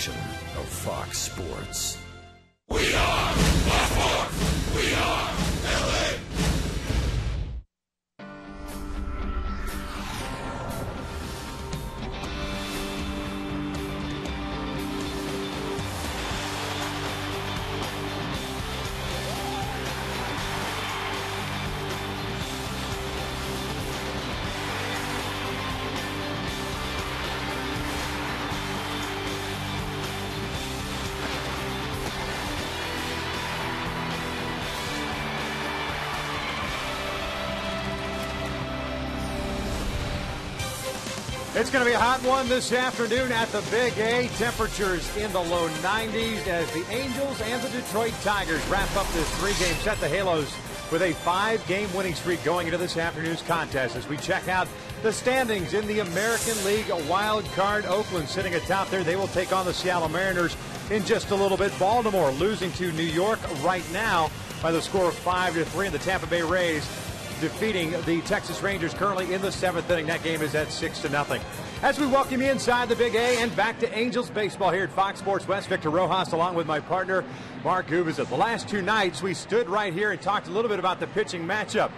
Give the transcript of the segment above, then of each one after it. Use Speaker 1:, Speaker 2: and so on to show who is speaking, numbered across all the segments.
Speaker 1: production of Fox Sports.
Speaker 2: We are Fox Sports. We are LA.
Speaker 3: It's going to be a hot one this afternoon at the Big A. Temperatures in the low 90s as the Angels and the Detroit Tigers wrap up this three-game set. The Halos with a 5-game winning streak going into this afternoon's contest. As we check out the standings in the American League, a wild card. Oakland sitting atop there. They will take on the Seattle Mariners in just a little bit. Baltimore losing to New York right now by the score of 5-3. And the Tampa Bay Rays defeating the Texas Rangers currently in the 7th inning. That game is at 6-0. As we welcome you inside the Big A and back to Angels baseball here at Fox Sports West, Victor Rojas along with my partner Mark Gubicza. The last two nights we stood right here and talked a little bit about the pitching matchup.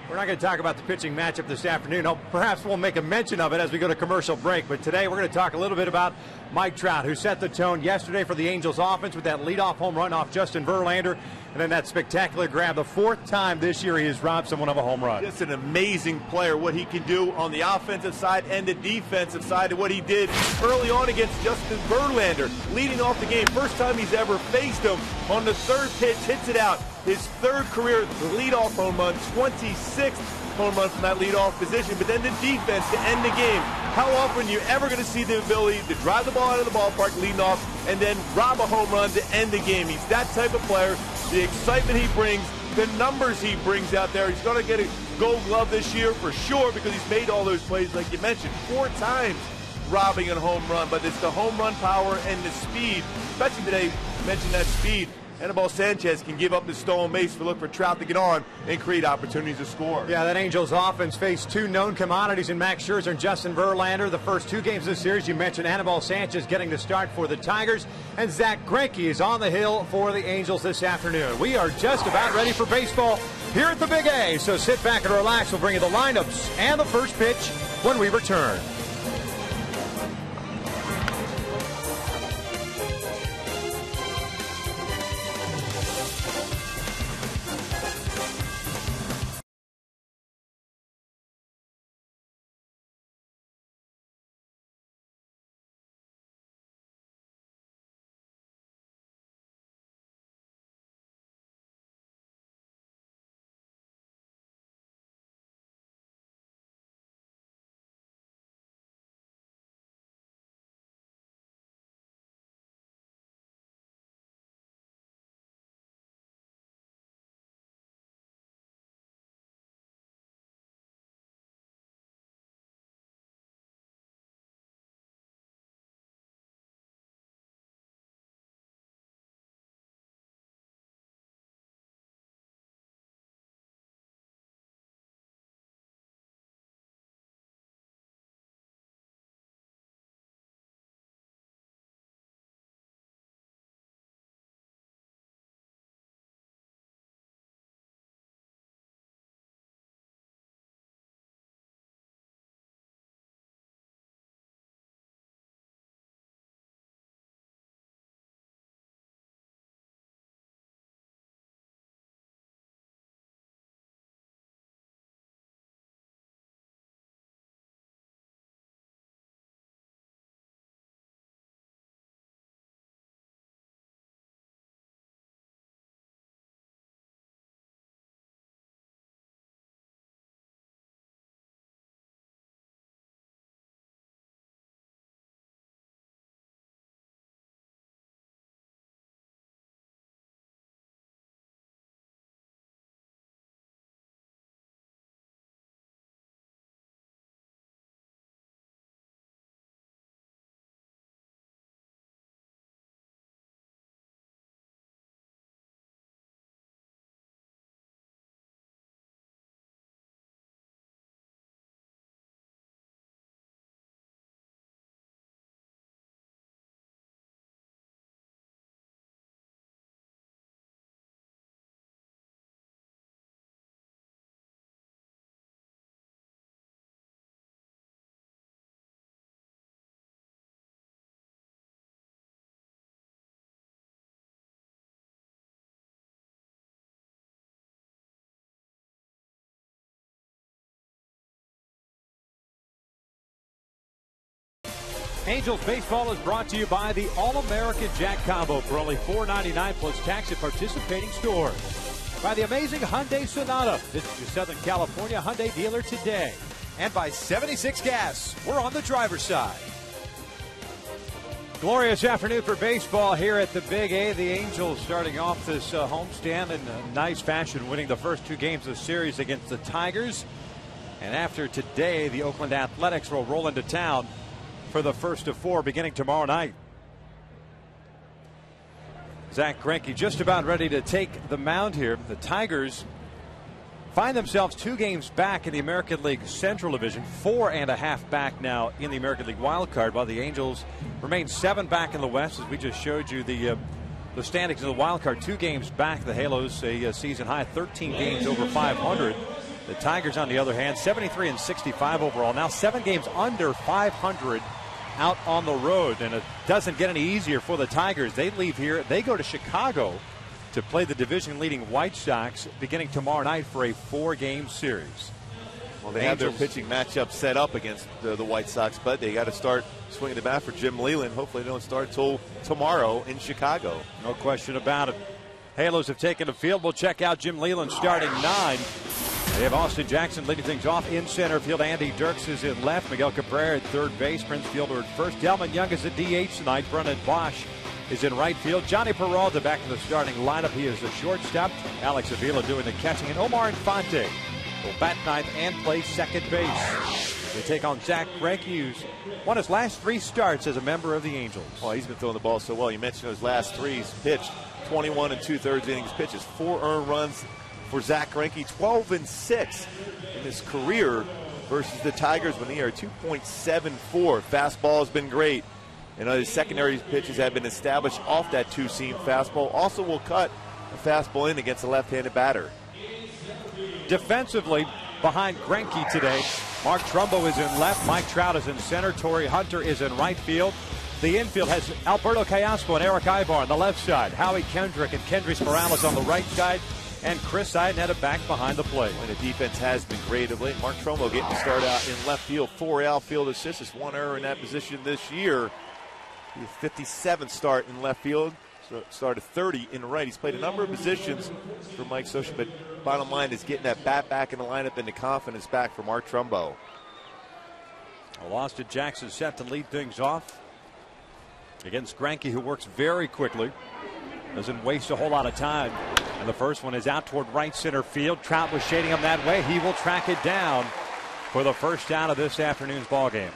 Speaker 3: We're not going to talk about the pitching matchup this afternoon. Perhaps we'll make a mention of it as we go to commercial break. But today we're going to talk a little bit about Mike Trout, who set the tone yesterday for the Angels offense with that leadoff home run off Justin Verlander. And then that spectacular grab, the 4th time this year he has robbed someone of a home run.
Speaker 4: Just an amazing player, what he can do on the offensive side and the defensive side, and what he did early on against Justin Verlander, leading off the game. First time he's ever faced him. On the 3rd pitch, hits it out. His 3rd career leadoff home run, 26th home run from that leadoff position. But then the defense to end the game. How often are you ever going to see the ability to drive the ball out of the ballpark, leading off, and then rob a home run to end the game? He's that type of player. The excitement he brings, the numbers he brings out there. He's going to get a Gold Glove this year for sure because he's made all those plays, like you mentioned, 4 times robbing a home run. But it's the home run power and the speed, especially today. You mentioned that speed. Anibal Sanchez can give up the stolen base for look for Trout to get on and create opportunities to score.
Speaker 3: Yeah, that Angels offense faced 2 known commodities in Max Scherzer and Justin Verlander. The first 2 games of this series, you mentioned Anibal Sanchez getting the start for the Tigers, and Zach Greinke is on the hill for the Angels this afternoon. We are just about ready for baseball here at the Big A, so sit back and relax. We'll bring you the lineups and the first pitch when we return. Angels baseball is brought to you by the All-American Jack Combo for only $4.99 plus tax at participating stores. By the amazing Hyundai Sonata. Visit your Southern California Hyundai dealer today.
Speaker 5: And by 76 Gas. We're on the driver's side.
Speaker 3: Glorious afternoon for baseball here at the Big A. The Angels starting off this homestand in a nice fashion, winning the first 2 games of the series against the Tigers. And after today, the Oakland Athletics will roll into town for the first of 4 beginning tomorrow night. Zack Greinke just about ready to take the mound here. The Tigers find themselves 2 games back in the American League Central Division, 4.5 back now in the American League Wild Card, while the Angels remain 7 back in the West. As we just showed you the standings of the Wild Card, 2 games back. The Halos a season high 13 games over 500. The Tigers, on the other hand, 73 and 65 overall. Now 7 games under 500 out on the road, and it doesn't get any easier for the Tigers. They leave here. They go to Chicago to play the division-leading White Sox beginning tomorrow night for a 4-game series.
Speaker 4: Well, they have their pitching matchup set up against the White Sox, but they got to start swinging the bat for Jim Leyland. Hopefully they don't start till tomorrow in Chicago.
Speaker 3: No question about it. Halos have taken the field. We'll check out Jim Leyland starting 9. They have Austin Jackson leading things off in center field. Andy Dirks is in left. Miguel Cabrera at third base. Prince Fielder at first. Delman Young is at DH tonight. Brennan Bosch is in right field. Johnny Peralta back in the starting lineup. He is the shortstop. Alex Avila doing the catching. And Omar Infante will bat ninth and play second base. They take on Zack Greinke, who's won his last 3 starts as a member of the Angels.
Speaker 4: Oh, he's been throwing the ball so well. You mentioned those last 3 he's pitched. 21 2/3 innings pitches. 4 earned runs for Zack Greinke. 12 and 6 in his career versus the Tigers when they are 2.74. Fastball has been great. And his secondary pitches have been established off that 2-seam fastball. Also will cut a fastball in against a left-handed batter.
Speaker 3: Defensively, behind Greinke today, Mark Trumbo is in left. Mike Trout is in center. Torrey Hunter is in right field. The infield has Alberto Callasco and Eric Ibar on the left side. Howie Kendrick and Kendrys Morales on the right side. And Chris Iannetta back behind the plate.
Speaker 4: And the defense has been great of late. Mark Trumbo getting to start out in left field. 4 outfield assists. Just 1 error in that position this year. His 57th start in left field. So started 30 in right. He's played a number of positions for Mike Scioscia, but bottom line is getting that bat back in the lineup and the confidence back for Mark Trumbo.
Speaker 3: Well, Austin Jackson set to lead things off against Greinke, who works very quickly. Doesn't waste a whole lot of time. And the first one is out toward right center field. Trout was shading him that way. He will track it down for the first out of this afternoon's ball game.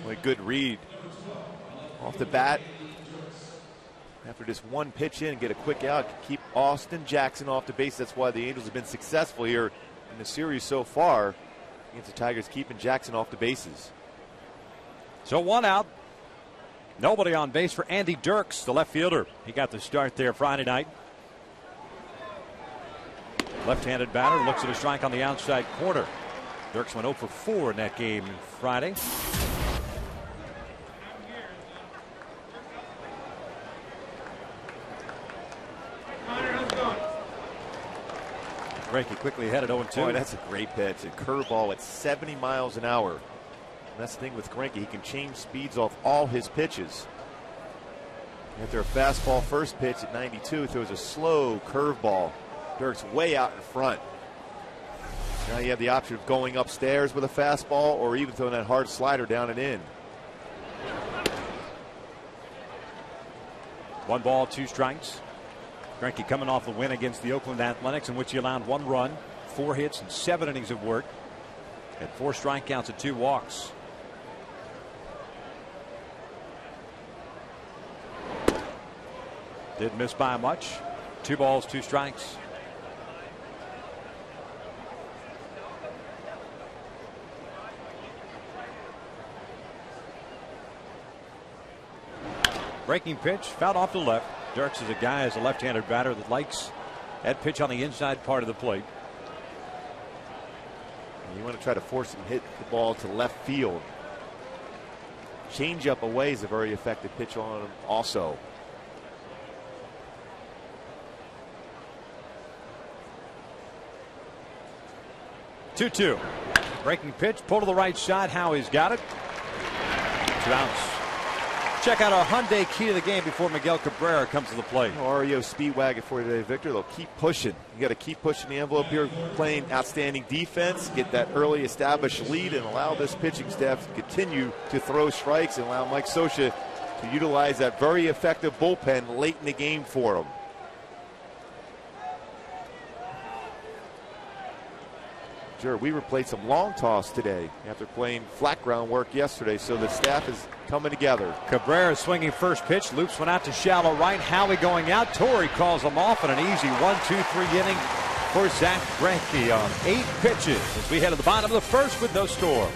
Speaker 4: Well, a good read off the bat. After just 1 pitch in, get a quick out, keep Austin Jackson off the base. That's why the Angels have been successful here in the series so far against the Tigers, keeping Jackson off the bases.
Speaker 3: So 1 out. Nobody on base for Andy Dirks, the left fielder. He got the start there Friday night. Left-handed batter looks at a strike on the outside corner. Dirks went 0 for 4 in that game Friday. Greinke quickly ahead at 0-2.
Speaker 4: Boy, that's a great pitch. A curveball at 70 miles an hour. And that's the thing with Greinke. He can change speeds off all his pitches. After a fastball first pitch at 92, throws a slow curveball. Dirks way out in front. Now you have the option of going upstairs with a fastball or even throwing that hard slider down and in.
Speaker 3: 1 ball, 2 strikes. Greinke coming off the win against the Oakland Athletics, in which he allowed 1 run, 4 hits, and 7 innings of work. Had 4 strikeouts and 2 walks. Didn't miss by much. 2 balls, 2 strikes. Breaking pitch, fouled off the left. Dirks is a guy as a left-handed batter that likes that pitch on the inside part of the plate.
Speaker 4: You want to try to force him to hit the ball to left field. Change up away is a very effective pitch on him also.
Speaker 3: Two-two. Breaking pitch, pull to the right side. Howie's got it. 2 outs. Check out our Hyundai key to the game before Miguel Cabrera comes to the plate.
Speaker 4: REO Speedwagon for you today, Victor. They'll keep pushing. You got to keep pushing the envelope here, playing outstanding defense, get that early established lead, and allow this pitching staff to continue to throw strikes and allow Mike Scioscia to utilize that very effective bullpen late in the game for him. Sure, we played some long toss today after playing flat ground work yesterday, so the staff is coming together.
Speaker 3: Cabrera swinging first pitch, loops one out to shallow right. Howie going out. Torrey calls him off in an easy 1-2-3 inning for Zach Greinke on 8 pitches as we head to the bottom of the first with no score.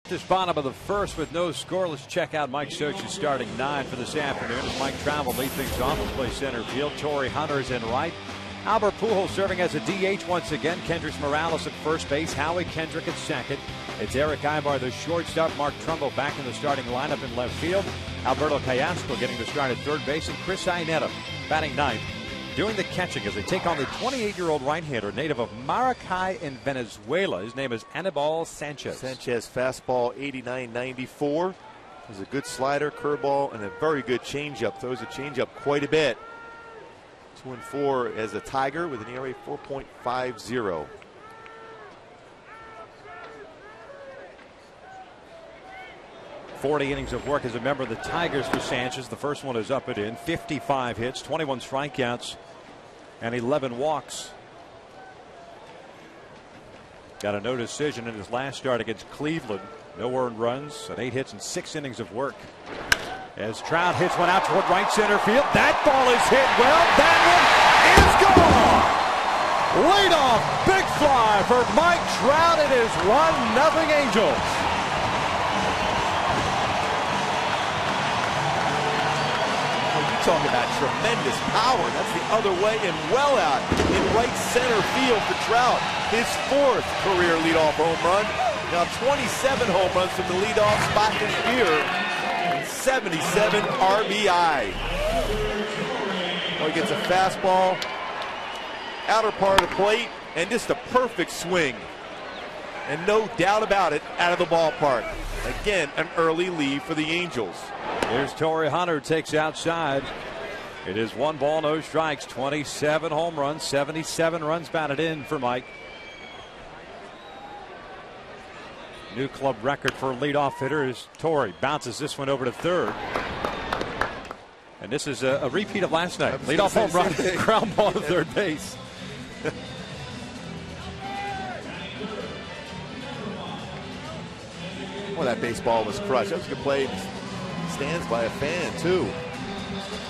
Speaker 3: This bottom of the first with no score. Let's check out Mike Scioscia starting 9 for this afternoon as Mike Travel leads things off and plays center field. Torrey Hunter's in right. Albert Pujols serving as a DH once again. Kendrys Morales at first base. Howie Kendrick at second. It's Eric Ibar, the shortstop. Mark Trumbo back in the starting lineup in left field. Alberto Callasco getting the start at third base. And Chris Iannetta batting ninth, doing the catching as they take on the 28-year-old right-hander, native of Maracay in Venezuela. His name is Anibal Sanchez.
Speaker 4: Sanchez fastball 89-94. There's a good slider, curveball, and a very good changeup. Throws a changeup quite a bit. 2-4 as a Tiger with an ERA 4.50.
Speaker 3: "40 innings of work as a member of the Tigers for Sanchez. The first one is up and in. 55 hits, 21 strikeouts, and 11 walks. Got a no decision in his last start against Cleveland. No earned runs and 8 hits and 6 innings of work. As Trout hits one out toward right center field. That ball is hit well. That one is gone. Leadoff big fly for Mike Trout. It is 1-0 Angels.
Speaker 4: Talk about tremendous power. That's the other way and well out in right center field for Trout. His 4th career leadoff home run. Now 27 home runs from the leadoff spot this year. And 77 RBI. Oh, he gets a fastball, outer part of the plate, and just a perfect swing. And no doubt about it, out of the ballpark. Again, an early lead for the Angels.
Speaker 3: Here's Torrey Hunter, takes outside. It is 1 ball, no strikes. 27 home runs, 77 runs batted in for Mike. New club record for leadoff hitter is Torrey. Bounces this one over to third. And this is a repeat of last night. Leadoff home run, ground ball to third base.
Speaker 4: Well, that baseball was crushed. That was a good play. Stands by a fan, too.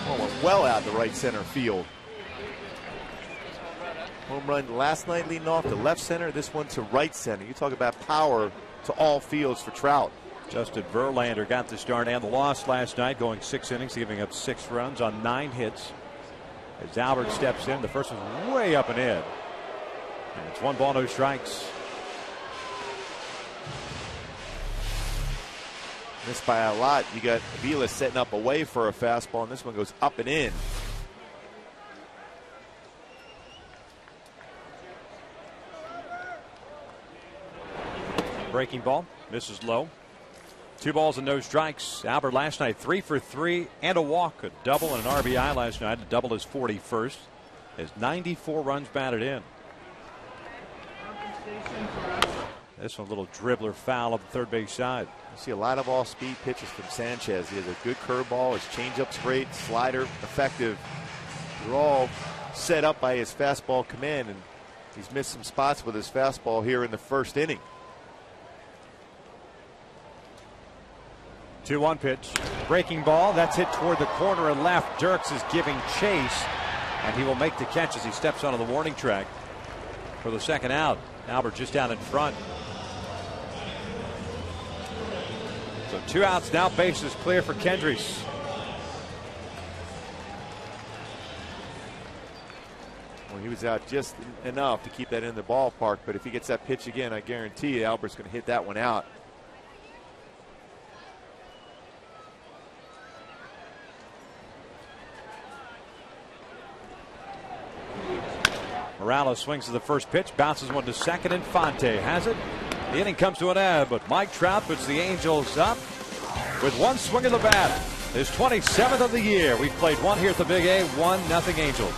Speaker 4: Oh, went well out to right center field. Home run last night leading off to left center. This one to right center. You talk about power to all fields for Trout.
Speaker 5: Justin Verlander got the start and the loss last night, going 6 innings, giving up 6 runs on 9 hits. As Albert steps in, the first one's way up and in. And it's 1 ball, no strikes.
Speaker 4: Missed by a lot. You got Avila setting up away for a fastball, and this one goes up and in.
Speaker 5: Breaking ball, misses low. 2 balls and no strikes. Albert last night 3 for 3 and a walk, a double and an RBI last night. A double his 41st. Has 94 runs batted in. This one a little dribbler foul up the third base side.
Speaker 4: You see a lot of off-speed pitches from Sanchez. He has a good curveball. His changeup's great. Slider effective. They're all set up by his fastball command, and he's missed some spots with his fastball here in the first inning.
Speaker 5: 2-1 pitch. Breaking ball. That's hit toward the corner and left. Dirks is giving chase, and he will make the catch as he steps onto the warning track for the second out. Albert just down in front. So 2 outs now. Bases clear for Kendrys.
Speaker 4: Well, he was out just enough to keep that in the ballpark, but if he gets that pitch again, I guarantee you Albert's going to hit that one out.
Speaker 5: Morales swings to the first pitch, bounces one to second, and Fonte has it. The inning comes to an end, but Mike Trout puts the Angels up with 1 swing of the bat. His 27th of the year. We've played 1 here at the Big A, 1-0 Angels.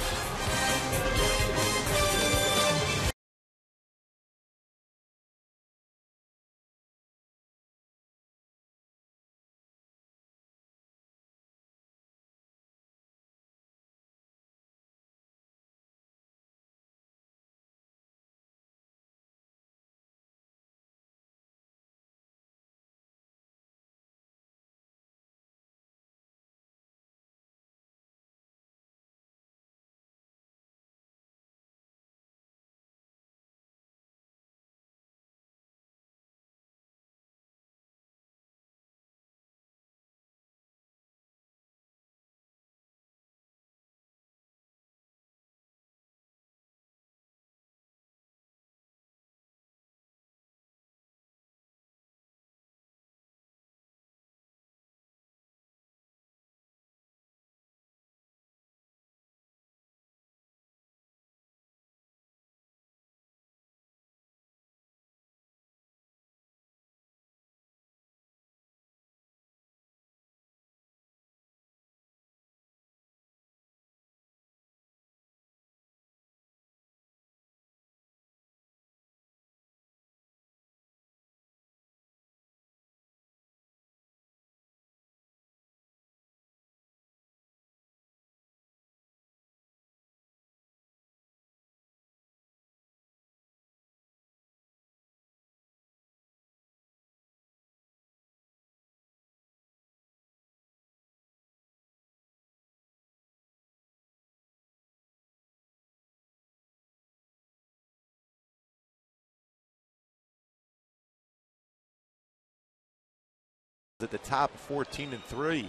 Speaker 4: At the top, 14-3,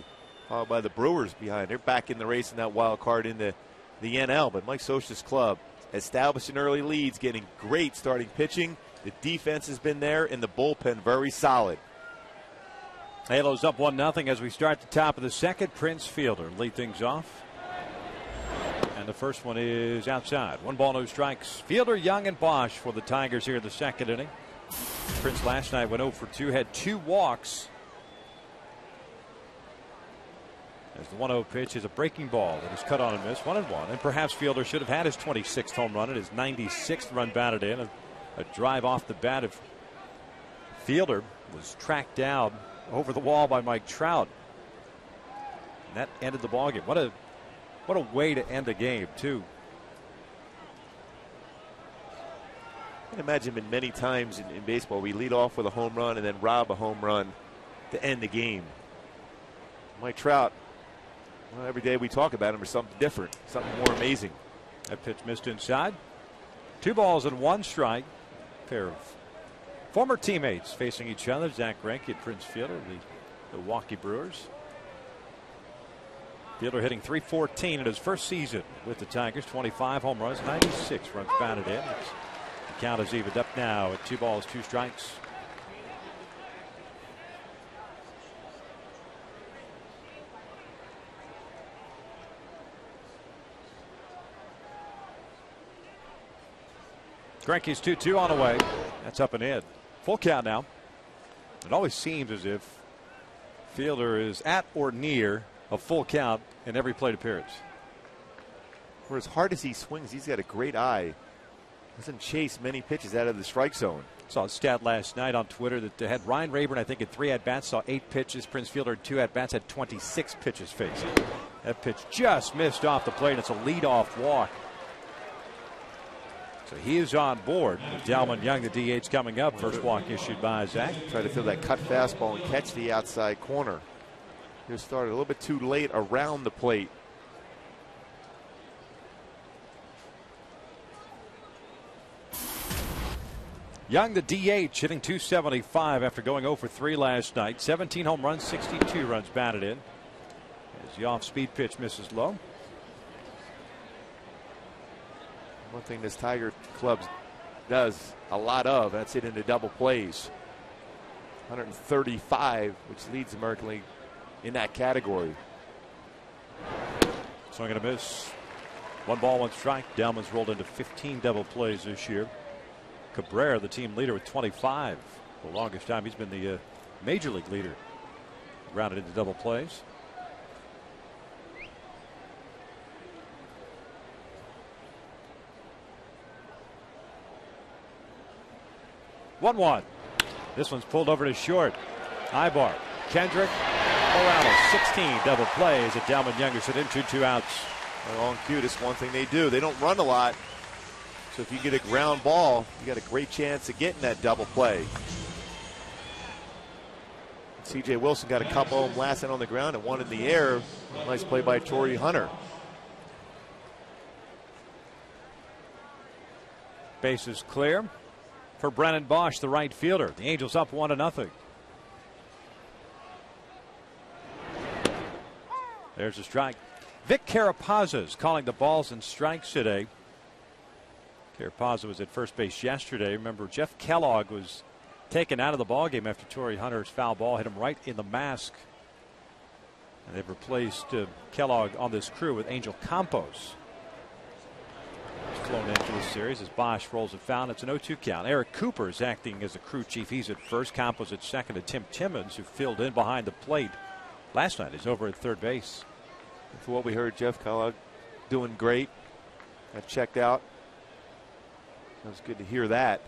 Speaker 4: followed by the Brewers behind. They're back in the race in that wild card in the NL. But Mike Scioscia's club establishing early leads, getting great starting pitching. The defense has been there, and the bullpen very solid.
Speaker 5: Halos up 1-0 as we start the top of the second. Prince Fielder lead things off. And the first one is outside. 1 ball, no strikes. Fielder, Young, and Bosch for the Tigers here in the second inning. Prince last night went 0 for 2, had 2 walks. As the 1-0 pitch is a breaking ball that is cut on and missed, 1-1. And perhaps Fielder should have had his 26th home run and his 96th run batted in. A drive off the bat of Fielder was tracked down over the wall by Mike Trout. And that ended the ballgame. What a way to end a game, too.
Speaker 4: I can imagine been many times in baseball we lead off with a home run and then rob a home run to end the game. Mike Trout, well, every day we talk about him, or something different, something more amazing.
Speaker 5: That pitch missed inside. 2 balls and 1 strike. Pair of Former teammates facing each other. Zach Greinke and Prince Fielder, the Milwaukee Brewers. Fielder hitting .314 in his first season with the Tigers. 25 home runs, 96 runs batted in. The count is evened up now at 2 balls, 2 strikes. Greinke's 2-2 on the way. That's up and in. Full count now. It always seems as if Fielder is at or near a full count in every plate appearance.
Speaker 4: For as hard as he swings, he's got a great eye. Doesn't chase many pitches out of the strike zone.
Speaker 5: Saw a stat last night on Twitter that they had Ryan Rayburn, I think, at 3 at-bats, saw 8 pitches. Prince Fielder at 2 at-bats, had 26 pitches facing. That pitch just missed off the plate. It's a leadoff walk. So he is on board with Dalman Young, the DH, coming up. First walk issued by Zach.
Speaker 4: Try to feel that cut fastball and catch the outside corner. He started a little bit too late around the plate.
Speaker 5: Young, the DH, hitting .275 after going 0 for 3 last night. 17 home runs, 62 runs batted in. As the off-speed pitch misses low.
Speaker 4: One thing this Tiger club does a lot of, that's it into double plays. 135, which leads the American League in that category.
Speaker 5: Swing and a miss. 1 ball, 1 strike. Dalman's rolled into 15 double plays this year. Cabrera, the team leader, with 25. For the longest time, he's been the major league leader. Rounded into double plays. One. This one's pulled over to short. Ibar, Kendrick, Morales, 16 double plays at Dalman Young, who's hit into 2 outs.
Speaker 4: Well, on cue, that's one thing they do. They don't run a lot. So if you get a ground ball, you got a great chance of getting that double play. C.J. Wilson got a couple of them last night on the ground and 1 in the air. Nice play by Torrey Hunter.
Speaker 5: Base is clear for Brennan Bosch, the right fielder. The Angels up 1-0. There's a strike. Vic Carapazza is calling the balls and strikes today. Carapazza was at first base yesterday. Remember, Jeff Kellogg was taken out of the ballgame after Torrey Hunter's foul ball hit him right in the mask. And they've replaced Kellogg on this crew with Angel Campos. He's flown into the series as Bosch rolls a foul. It's an 0-2 count. Eric Cooper is acting as the crew chief. He's at first. Campos at second. And Tim Timmons, who filled in behind the plate last night, is over at third base.
Speaker 4: And for what we heard, Jeff Kellogg doing great. Got checked out. It was good to hear that.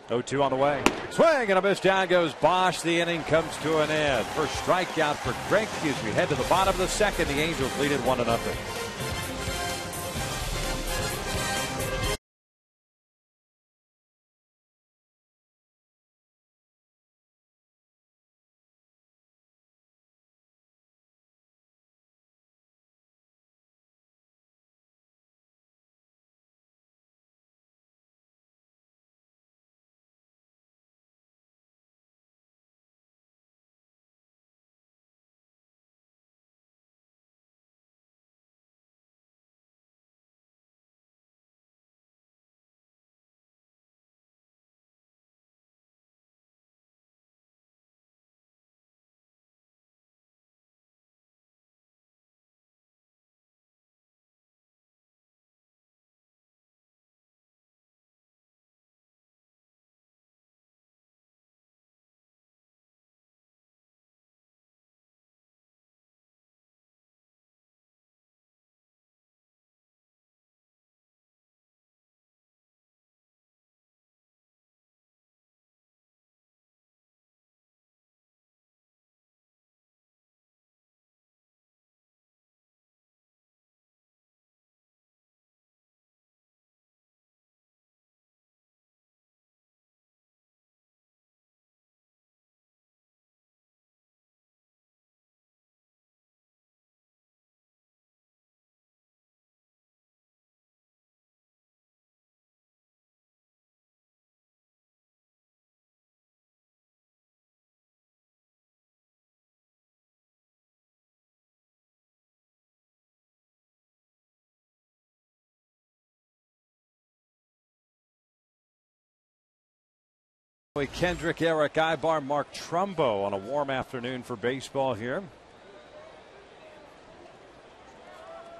Speaker 5: Oh-2 on the way. Swing and a miss. Down goes Bosch. The inning comes to an end. First strikeout for Greinke as we head to the bottom of the second. The Angels lead it 1-0. Kendrick, Eric Ibar, Mark Trumbo on a warm afternoon for baseball here.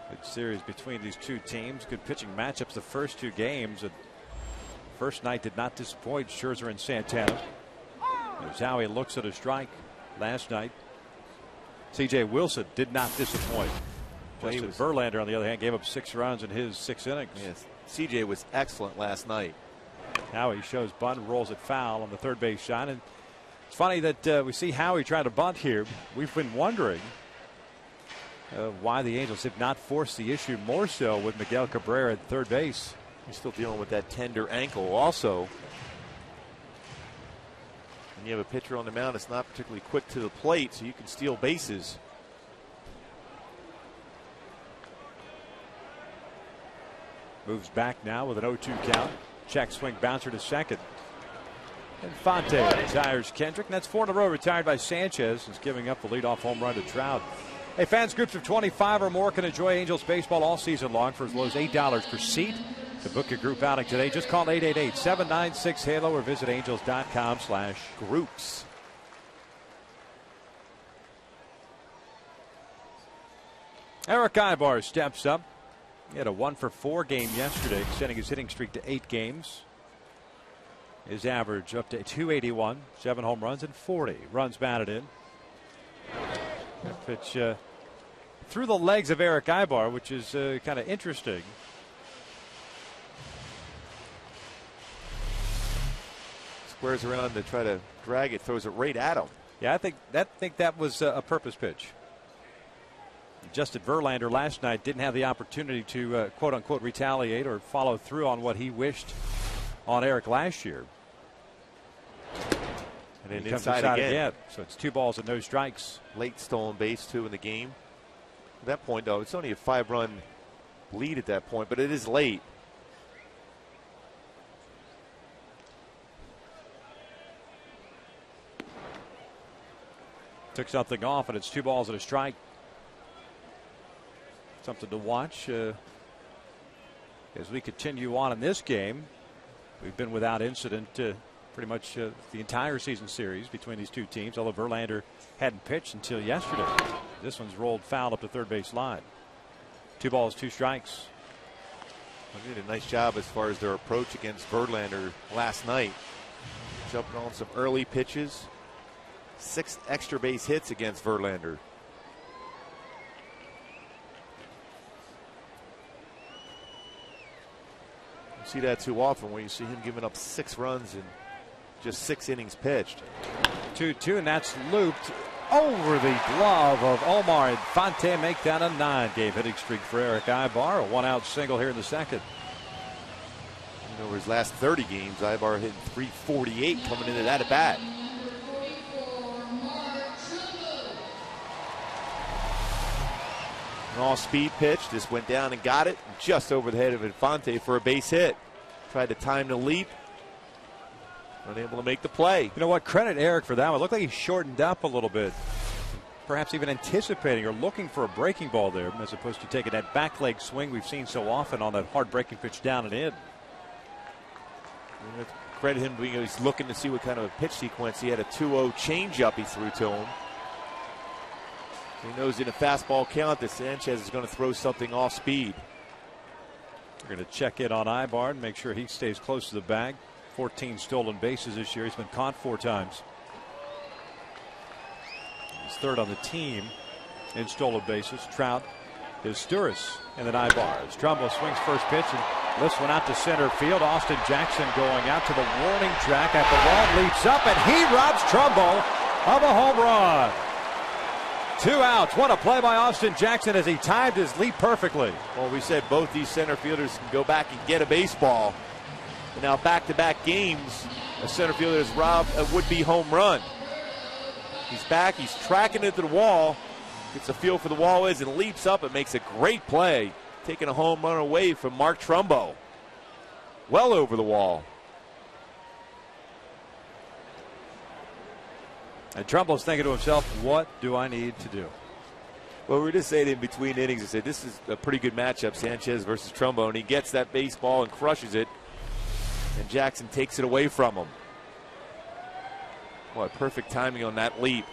Speaker 5: Good series between these two teams. Good pitching matchups the first two games. And first night did not disappoint. Scherzer and Santana. There's how he looks at a strike last night. C.J. Wilson did not disappoint. Justin Verlander, on the other hand, gave up 6 runs in his 6 innings.
Speaker 4: Yes, C.J. was excellent last night.
Speaker 5: Howie shows bunt, rolls it foul on the third base shot. And it's funny that we see Howie try to bunt here. We've been wondering why the Angels have not forced the issue more so with Miguel Cabrera at third base.
Speaker 4: He's still dealing with that tender ankle also. And you have a pitcher on the mound that's not particularly quick to the plate, so you can steal bases.
Speaker 5: Moves back now with an 0-2 count. Check swing bouncer to second. And Fonte retires Kendrick. And that's 4 in a row retired by Sanchez. Is giving up the leadoff home run to Trout. Hey, fans groups of 25 or more can enjoy Angels baseball all season long for as low as $8 per seat. To book a group outing today, just call 888-796-HALO or visit angels.com/groups. Eric Ibar steps up. He had a 1-for-4 game yesterday, extending his hitting streak to 8 games. His average up to 281, 7 home runs and 40 runs batted in. That pitch through the legs of Eric Ibar, which is kind of interesting.
Speaker 4: Squares around to try to drag it, throws it right at him.
Speaker 5: Yeah, I think that was a purpose pitch. Justin Verlander last night didn't have the opportunity to quote unquote retaliate or follow through on what he wished on Eric last year.
Speaker 4: And then
Speaker 5: he comes inside again. So it's 2 balls and no strikes.
Speaker 4: Late stolen base too in the game. At that point though, it's only a 5-run lead at that point, but it is late.
Speaker 5: Took something off and it's 2 balls and a strike. Something to watch as we continue on in this game. We've been without incident pretty much the entire season series between these two teams, although Verlander hadn't pitched until yesterday. This one's rolled foul up the third base line. 2 balls, 2 strikes.
Speaker 4: They did a nice job as far as their approach against Verlander last night. Jumping on some early pitches. 6 extra base hits against Verlander. You see that too often where you see him giving up 6 runs in just 6 innings pitched.
Speaker 5: 2-2, and that's looped over the glove of Omar Infante. Make that a 9-game hitting streak for Eric Ibar. A 1-out single here in the second.
Speaker 4: Over his last 30 games, Ibar hitting .348 coming into that at bat. An all-speed pitch, just went down and got it just over the head of Infante for a base hit. Tried to time the leap, unable to make the play.
Speaker 5: You know what? Credit Eric for that one. It looked like he shortened up a little bit, perhaps even anticipating or looking for a breaking ball there, as opposed to taking that back leg swing we've seen so often on that hard breaking pitch down and in.
Speaker 4: Credit him, he's looking to see what kind of a pitch sequence. He had a 2-0 changeup he threw to him. He knows in a fastball count that Sanchez is going to throw something off speed.
Speaker 5: We're going to check in on Ibar and make sure he stays close to the bag. 14 stolen bases this year. He's been caught 4 times. He's 3rd on the team in stolen bases. Trout is Sturis, and then Ibar. As Trumbo swings first pitch and lifts one out to center field. Austin Jackson going out to the warning track at the wall, leaps up, and he robs Trumbo of a home run. 2 outs. What a play by Austin Jackson as he timed his leap perfectly.
Speaker 4: Well, we said both these center fielders can go back and get a baseball. And now back-to-back games, a center fielder has robbed a would-be home run. He's back. He's tracking it to the wall. Gets a feel for the wall is and leaps up and makes a great play, taking a home run away from Mark Trumbo. Well over the wall.
Speaker 5: And Trumbo's thinking to himself, what do I need to do?
Speaker 4: Well, we were just saying in between innings, I said this is a pretty good matchup, Sanchez versus Trumbo, and he gets that baseball and crushes it, and Jackson takes it away from him. Boy, perfect timing on that leap.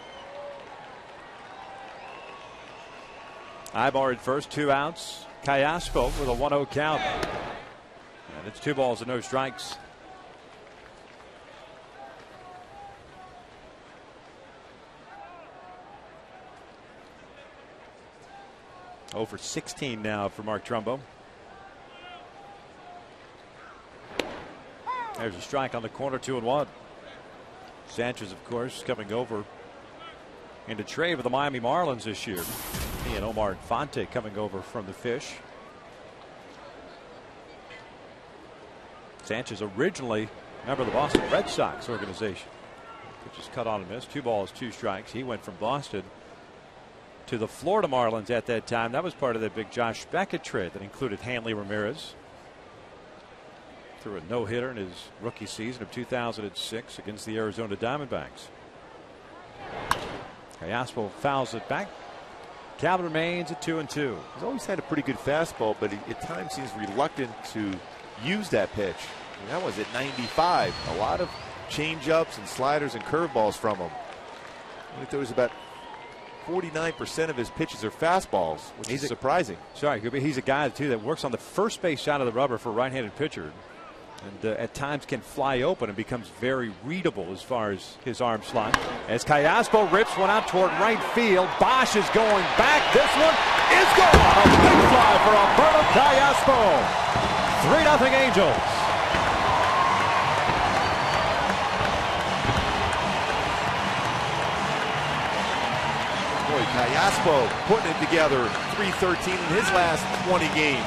Speaker 5: Ibar at first, 2 outs. Callaspo with a 1-0 count. And it's 2 balls and no strikes. Over 16 now for Mark Trumbo. There's a strike on the corner, 2-1. Sanchez, of course, coming over into trade with the Miami Marlins this year. He and Omar Infante coming over from the Fish. Sanchez originally a member of the Boston Red Sox organization. Which is cut on and missed. 2 balls, 2 strikes. He went from Boston to the Florida Marlins at that time. That was part of that big Josh Beckett trade that included Hanley Ramirez. Threw a no-hitter in his rookie season of 2006 against the Arizona Diamondbacks. Callaspo fouls it back. Count remains at 2-2.
Speaker 4: He's always had a pretty good fastball, but he at times seems reluctant to use that pitch. And that was at 95. A lot of change-ups and sliders and curveballs from him. I think there was about 49% of his pitches are fastballs, which is surprising.
Speaker 5: Sorry, he's a guy too that works on the first base side of the rubber for a right-handed pitcher, and at times can fly open and becomes very readable as far as his arm slot. As Callaspo rips one out toward right field, Bosch is going back. This one is gone. A big fly for Alberto Callaspo. 3-0 Angels.
Speaker 4: Callaspo putting it together, 313 in his last 20 games.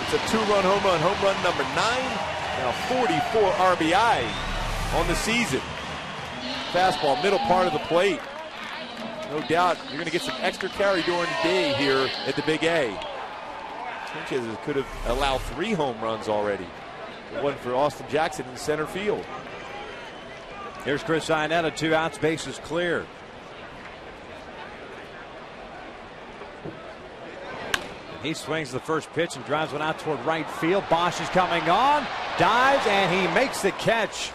Speaker 4: It's a 2-run home run number 9, now 44 RBI on the season. Fastball, middle part of the plate. No doubt you're going to get some extra carry during the day here at the Big A. Sanchez could have allowed 3 home runs already. One for Austin Jackson in center field.
Speaker 5: Here's Chris Iannetta, 2 outs, bases clear. He swings the first pitch and drives one out toward right field. Bosch is coming on, dives, and he makes the catch.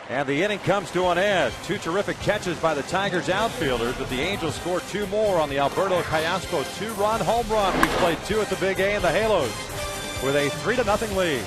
Speaker 5: And the inning comes to an end. 2 terrific catches by the Tigers outfielders, but the Angels scored 2 more on the Alberto Callaspo 2-run home run. We played 2 at the Big A in the Halos with a 3-0 lead.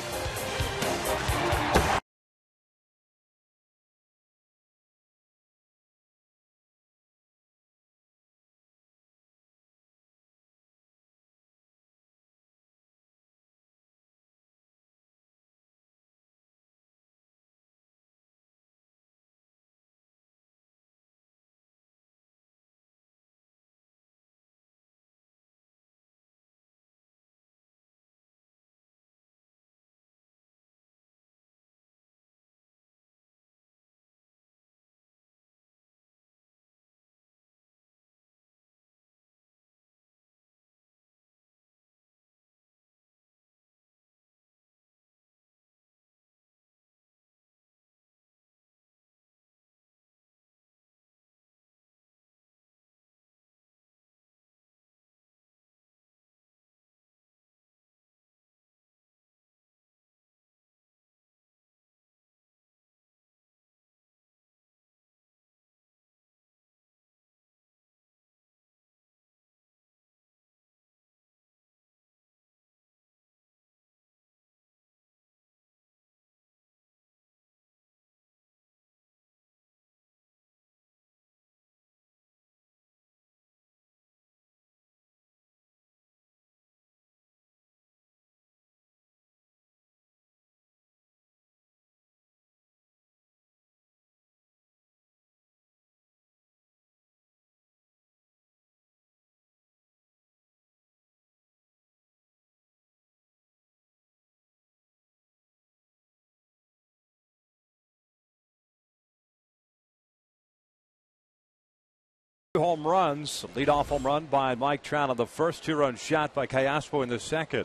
Speaker 5: Home runs, leadoff home run by Mike Trout on the first, 2-run shot by Callaspo in the second.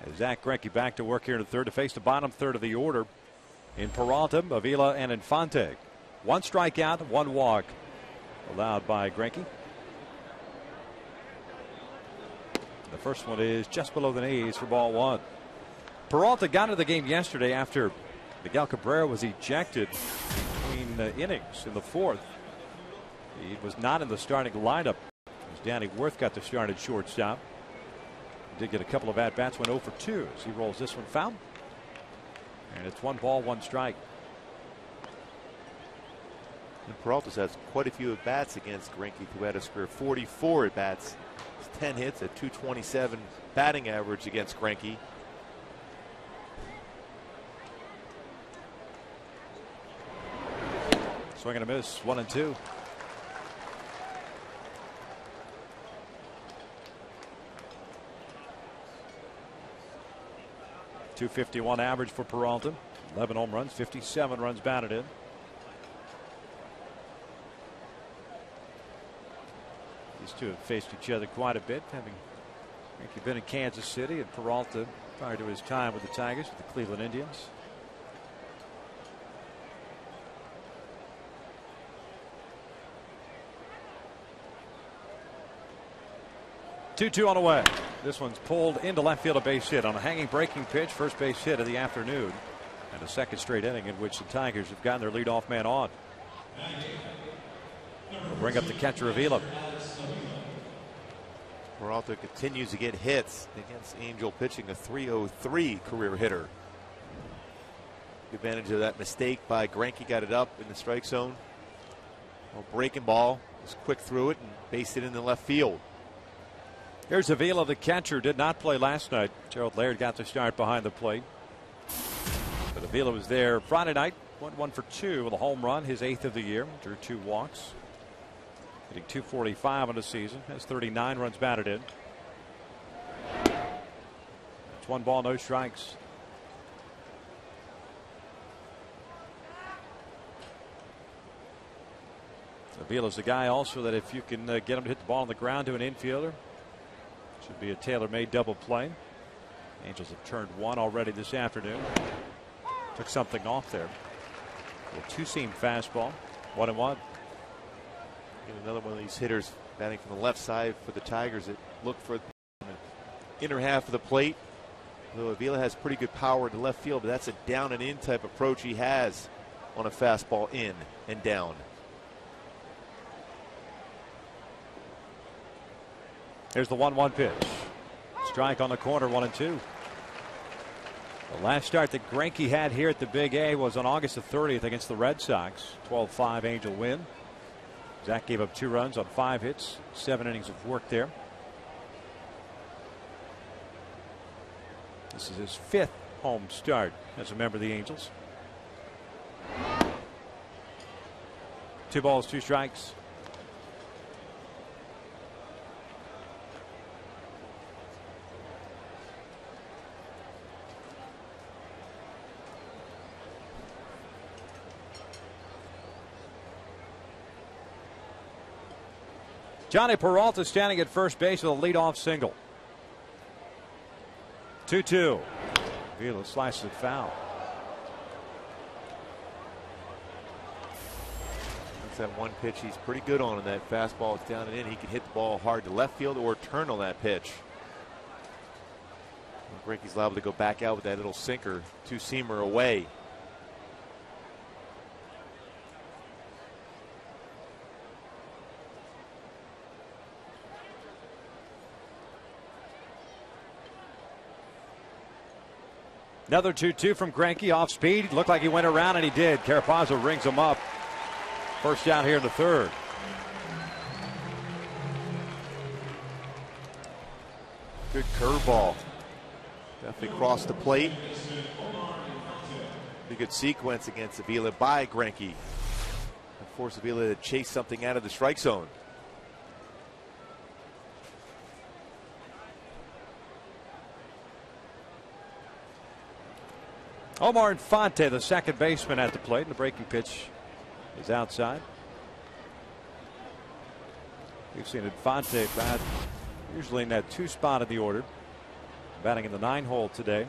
Speaker 5: As Zach Greinke back to work here in the third to face the bottom third of the order in Peralta, Avila, and Infante. 1 strikeout, 1 walk allowed by Greinke. The first one is just below the knees for ball 1. Peralta got into the game yesterday after Miguel Cabrera was ejected between innings in the fourth. He was not in the starting lineup as Danny Worth got the start at shortstop. He did get a couple of at-bats, went 0 for 2 as he rolls this one foul. And it's 1 ball, 1 strike.
Speaker 4: And Peralta has quite a few at-bats against Greinke, who had a career 44 at-bats. 10 hits at .227 batting average against Greinke.
Speaker 5: Swing and a miss, 1-2. .251 average for Peralta. 11 home runs, 57 runs batted in. These two have faced each other quite a bit, having Greinke been in Kansas City and Peralta prior to his time with the Tigers, with the Cleveland Indians. Two on the way. This one's pulled into left field, a base hit on a hanging breaking pitch. First base hit of the afternoon, and a second straight inning in which the Tigers have gotten their leadoff man on. We'll bring up the catcher Avila.
Speaker 4: Peralta continues to get hits against Angel pitching, a .303 career hitter. Took advantage of that mistake by Greinke, got it up in the strike zone. A breaking ball, just quick through it and based it in the left field.
Speaker 5: Here's Avila, the catcher, did not play last night. Gerald Laird got the start behind the plate. But Avila was there Friday night, went 1 for 2 with a home run, his 8th of the year, drew 2 walks. Hitting .245 on the season, has 39 runs batted in. It's 1 ball, no strikes. Avila's the guy also that if you can get him to hit the ball on the ground to an infielder, should be a tailor-made double play. Angels have turned 1 already this afternoon. Took something off there. A 2-seam fastball, 1-1.
Speaker 4: Another one of these hitters batting from the left side for the Tigers that look for the inner half of the plate. Though Avila has pretty good power in the left field, but that's a down and in type approach he has on a fastball in and down.
Speaker 5: Here's the 1-1 pitch. Strike on the corner, 1-2. The last start that Greinke had here at the Big A was on August the 30th against the Red Sox. 12-5 Angel win. Zach gave up 2 runs on 5 hits, 7 innings of work there. This is his 5th home start as a member of the Angels. 2 balls, 2 strikes. Johnny Peralta standing at first base with a leadoff single. 2-2. Avila slices it foul.
Speaker 4: That's that one pitch he's pretty good on, and that fastball is down and in. He can hit the ball hard to left field or turn on that pitch. Greinke's liable to go back out with that little sinker, 2-seamer away.
Speaker 5: Another 2-2 from Greinke, off speed. Looked like he went around, and he did. Carapazzo rings him up. First down here in the 3rd.
Speaker 4: Good curveball. Definitely crossed the plate. Pretty good sequence against Avila by Greinke. And forced Avila to chase something out of the strike zone.
Speaker 5: Omar Infante, the second baseman, at the plate, and the breaking pitch is outside. We've seen Infante bat usually in that 2 spot of the order. Batting in the 9 hole today.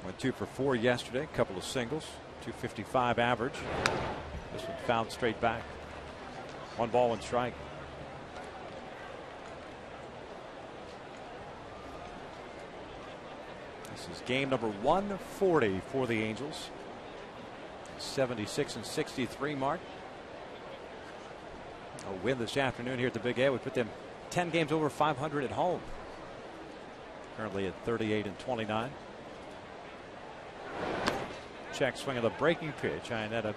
Speaker 5: Went 2 for 4 yesterday, a couple of singles, .255 average. This one fouled straight back. 1 ball, 1 strike. This is game number 140 for the Angels. 76 and 63 mark. A win this afternoon here at the Big A would put them 10 games over 500 at home. Currently at 38 and 29. Check swing of the breaking pitch. Iannetta,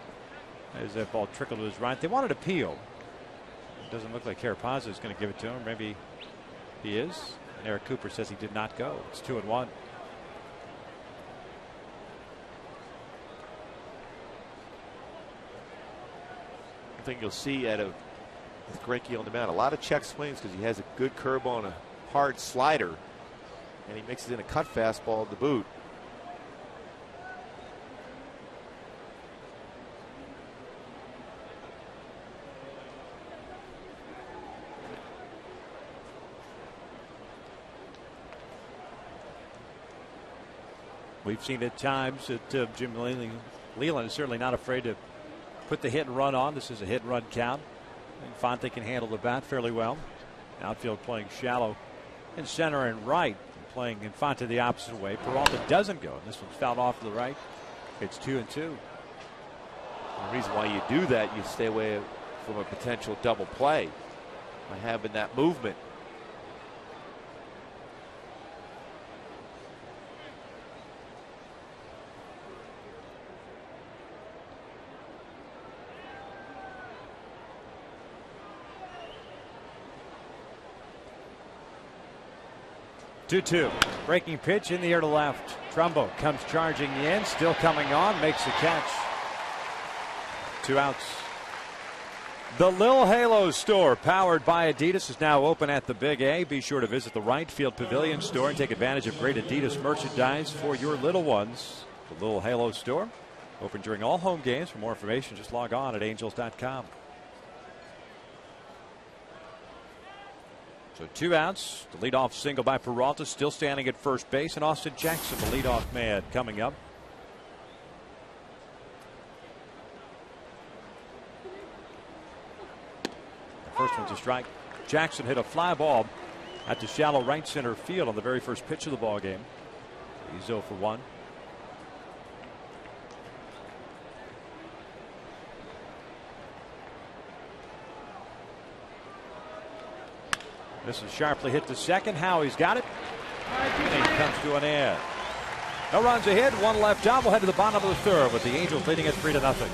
Speaker 5: as that ball trickled to his right. They wanted appeal. It doesn't look like Carapazza is going to give it to him. Maybe he is. And Eric Cooper says he did not go. It's 2-1.
Speaker 4: I think you'll see out of Greinke on the mound a lot of check swings because he has a good curve on a hard slider, and he mixes in a cut fastball to boot.
Speaker 5: We've seen at times that Jim Leland is certainly not afraid to put the hit and run on. This is a hit and run count. Infante can handle the bat fairly well. Outfield playing shallow in center and right, and playing Infante the opposite way. Peralta doesn't go, and this one's fouled off to the right. It's 2-2.
Speaker 4: The reason why you do that, you stay away from a potential double play by having that movement.
Speaker 5: Breaking pitch in the air to left. Trumbo comes charging in, still coming on, makes the catch. 2 outs. The Lil Halo store, powered by Adidas, is now open at the Big A. Be sure to visit the Right Field Pavilion store and take advantage of great Adidas merchandise for your little ones. The Lil Halo store, open during all home games. For more information, just log on at angels.com. So 2 outs. The leadoff single by Peralta, still standing at first base, and Austin Jackson, the leadoff man, coming up. The first one's a strike. Jackson hit a fly ball at the shallow right center field on the very first pitch of the ball game. He's 0 for 1. This is sharply hit to second. Howie's got it. And he comes to an end. No runs ahead, 1 left out. We'll head to the bottom of the third with the Angels leading at 3-0.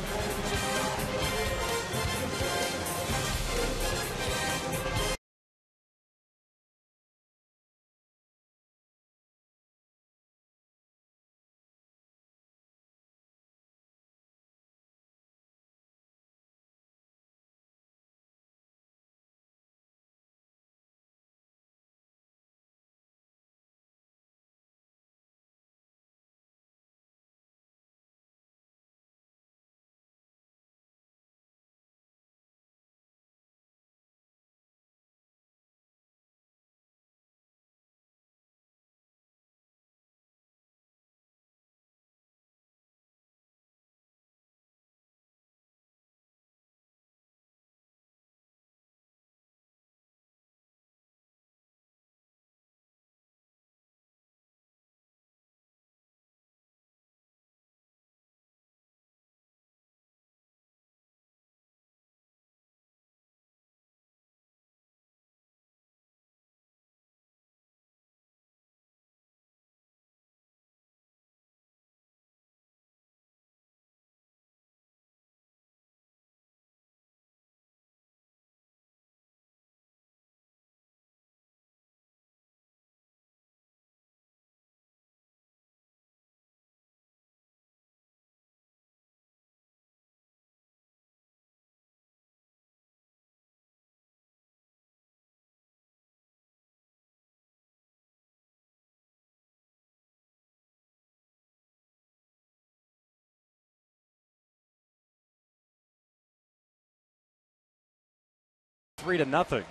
Speaker 5: Three to nothing.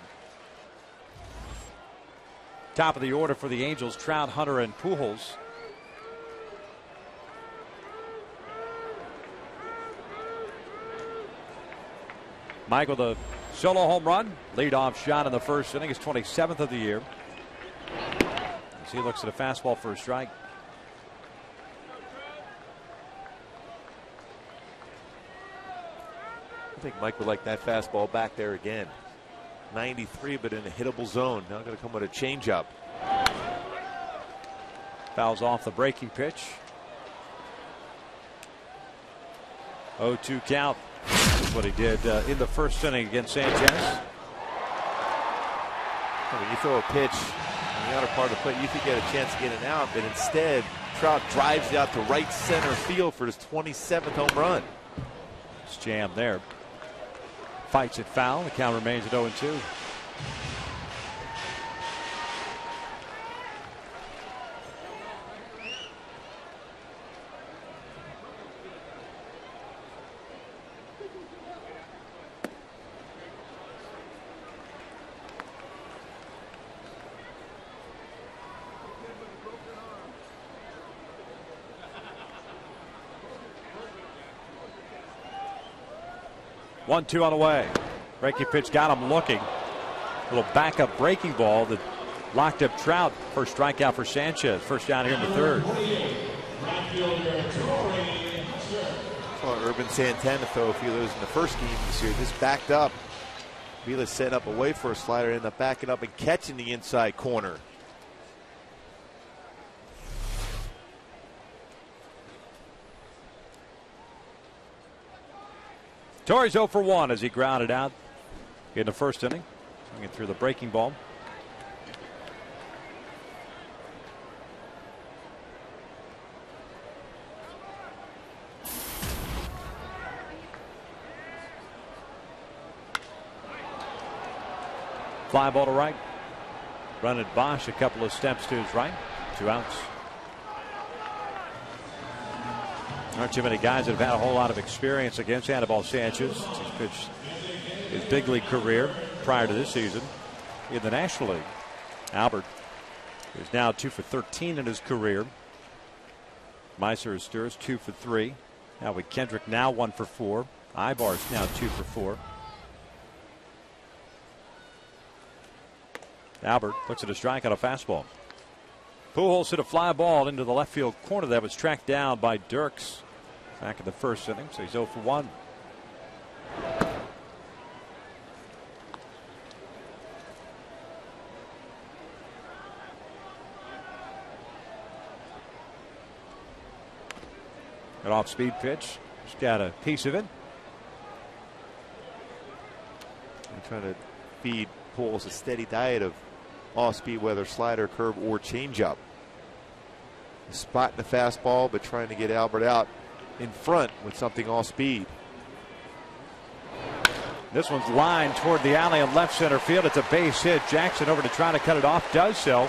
Speaker 5: Top of the order for the Angels, Trout, Hunter, and Pujols. Michael, the solo home run, leadoff shot in the first inning, his 27th of the year. As he looks at a fastball for a strike.
Speaker 4: I think Mike would like that fastball back there again. 93, but in a hittable zone. Now going to come with a changeup.
Speaker 5: Fouls off the breaking pitch. 0-2 count. That's what he did in the first inning against Sanchez.
Speaker 4: When you throw a pitch on the outer part of the plate, you could get a chance to get an out, but instead Trout drives it out to right center field for his 27th home run.
Speaker 5: It's jammed there. Fights it foul. The count remains at 0-2. One-two on the way. Breaking pitch got him looking. A little backup breaking ball that locked up Trout. First strikeout for Sanchez. First down here in the third.
Speaker 4: Saw Urban Santana throw a few of those in the first game this year. Just backed up. Vila set up away for a slider, ended up backing up and catching the inside corner.
Speaker 5: Torres 0 for 1 as he grounded out in the first inning. Swinging through the breaking ball. Fly ball to right. Running Bosch a couple of steps to his right. 2 outs. Aren't too many guys that have had a whole lot of experience against Anibal Sanchez. He's pitched his big league career prior to this season in the National League. Albert is now 2 for 13 in his career. Meiser is 2 for 3. Now with Kendrick now 1 for 4. Ibar's now 2 for 4. Albert looks at a strike on a fastball. Pujols hit a fly ball into the left field corner that was tracked down by Dirks back in the first inning, so he's 0 for 1. An off-speed pitch. Just got a piece of it.
Speaker 4: I'm trying to feed Pujols a steady diet of off-speed, whether slider, curve, or changeup. Spotting the fastball, but trying to get Albert out in front with something off-speed.
Speaker 5: This one's lined toward the alley in left center field. It's a base hit. Jackson over to try to cut it off. Does so.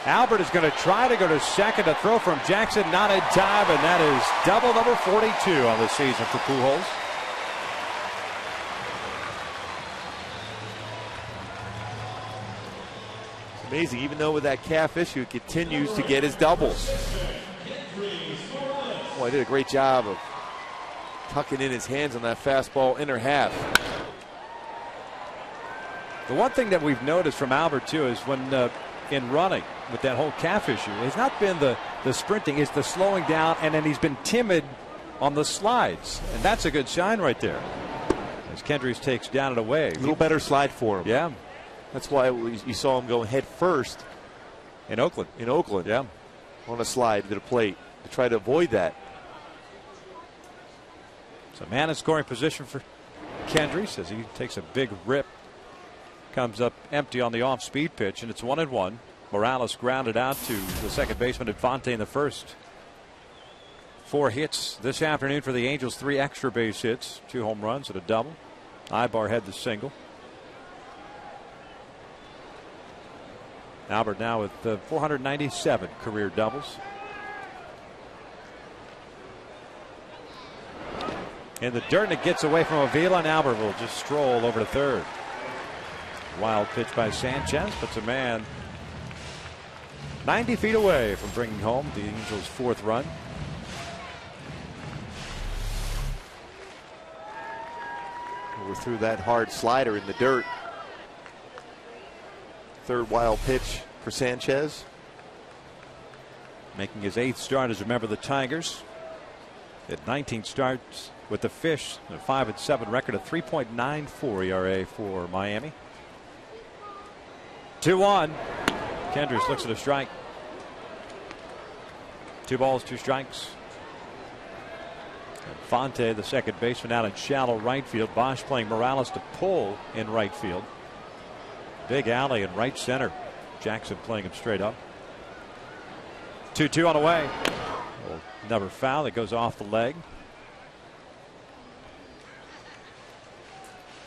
Speaker 5: Albert is going to try to go to second. A throw from Jackson, not in time, and that is double number 42 on the season for Pujols.
Speaker 4: Amazing, even though with that calf issue, he continues to get his doubles. Well, he did a great job of tucking in his hands on that fastball inner half.
Speaker 5: The one thing that we've noticed from Albert, too, is when in running with that whole calf issue, it's not been the sprinting, it's the slowing down, and then he's been timid on the slides. And that's a good sign right there. As Kendricks takes down and away.
Speaker 4: A little better slide for him.
Speaker 5: Yeah.
Speaker 4: That's why you saw him go head first
Speaker 5: in Oakland.
Speaker 4: Yeah. On a slide to the plate to try to avoid that.
Speaker 5: So man in scoring position for Kendricks as he takes a big rip. Comes up empty on the off-speed pitch, and it's 1-1. Morales grounded out to the second baseman Infante in the first. 4 hits this afternoon for the Angels, 3 extra base hits, 2 home runs and a double. Ibar had the single. Albert now with 497 career doubles. In the dirt, and it gets away from Avila, and Albert will just stroll over to third. Wild pitch by Sanchez, puts a man 90 feet away from bringing home the Angels' 4th run.
Speaker 4: We're through that hard slider in the dirt. Third wild pitch for Sanchez.
Speaker 5: Making his 8th start as a member of the Tigers. At 19 starts with the Fish, a 5-7 record, a 3.94 ERA for Miami. 2-1. Kendricks looks at a strike. 2 balls, 2 strikes. And Fonte, the second baseman, out in shallow right field. Bosch playing Morales to pull in right field. Big alley in right center. Jackson playing him straight up. 2-2 on the way. Another foul that goes off the leg.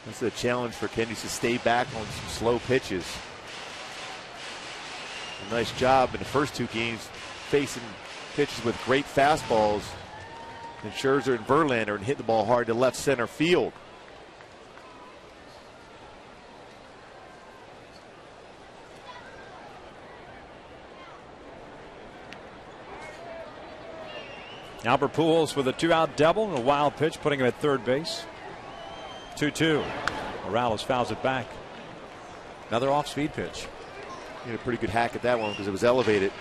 Speaker 4: This is a challenge for Kendricks to stay back on some slow pitches. A nice job in the first 2 games facing pitches with great fastballs. And Scherzer and Verlander and hit the ball hard to left center field.
Speaker 5: Albert Pujols with a 2-out double and a wild pitch, putting him at third base. 2-2. Morales fouls it back. Another off-speed pitch.
Speaker 4: He had a pretty good hack at that one because it was elevated.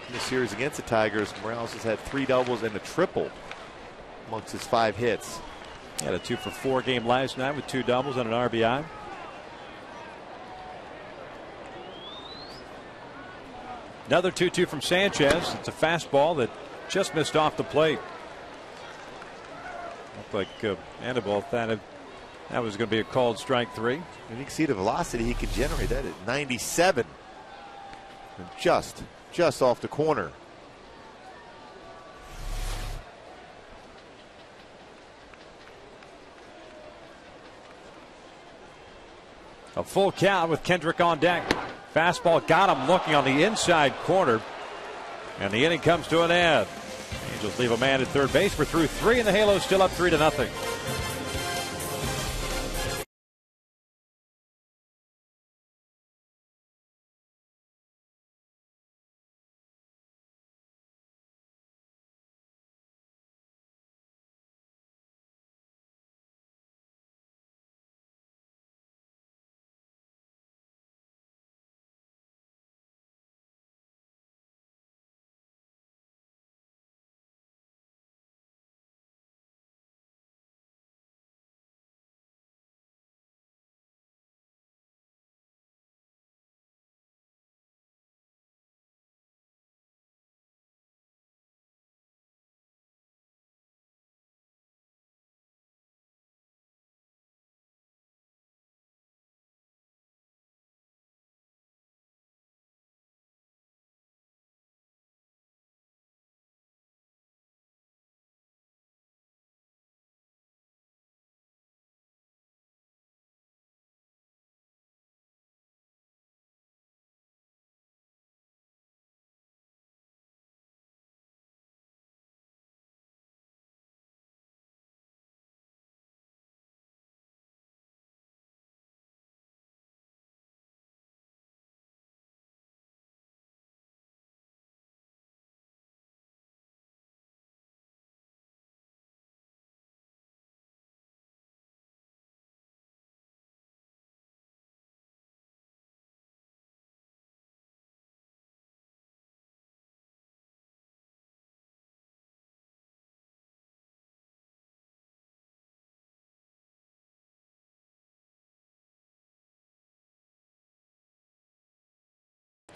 Speaker 4: In the series against the Tigers, Morales has had 3 doubles and a triple amongst his 5 hits.
Speaker 5: He had a 2-for-4 game last night with 2 doubles and an RBI. Another 2-2 from Sanchez. It's a fastball that just missed off the plate. Looked like Anibal thought that was going to be a called strike 3.
Speaker 4: And you can see the velocity he can generate. That at 97. And just off the corner.
Speaker 5: A full count with Kendrick on deck. Fastball got him looking on the inside corner. And the inning comes to an end. Angels leave a man at third base. We're through 3 and the Halos still up 3-0.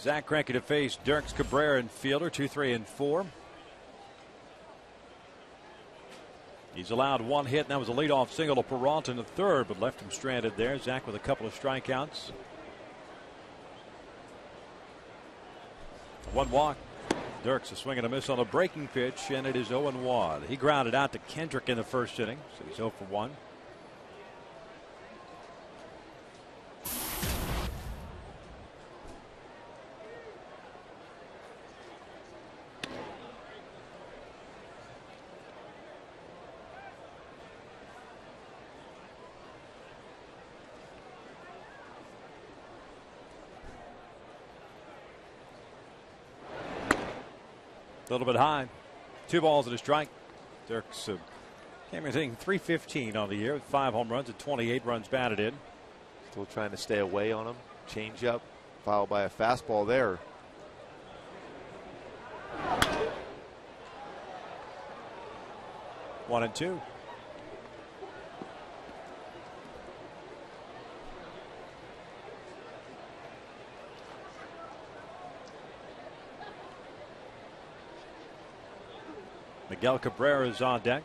Speaker 5: Zach Greinke to face Dirks Cabrera in fielder, 2, 3, and 4. He's allowed 1 hit, and that was a leadoff single to Peralta in the third, but left him stranded there. Zach with a couple of strikeouts. 1 walk. Dirks a swing and a miss on a breaking pitch, and it is 0-1. He grounded out to Kendrick in the first inning, so he's 0 for 1. A little bit high. 2 balls and a strike. Dirks came in hitting .315 on the year with 5 home runs and 28 runs batted in.
Speaker 4: Still trying to stay away on him. Change up, followed by a fastball there.
Speaker 5: 1-2. Miguel Cabrera is on deck.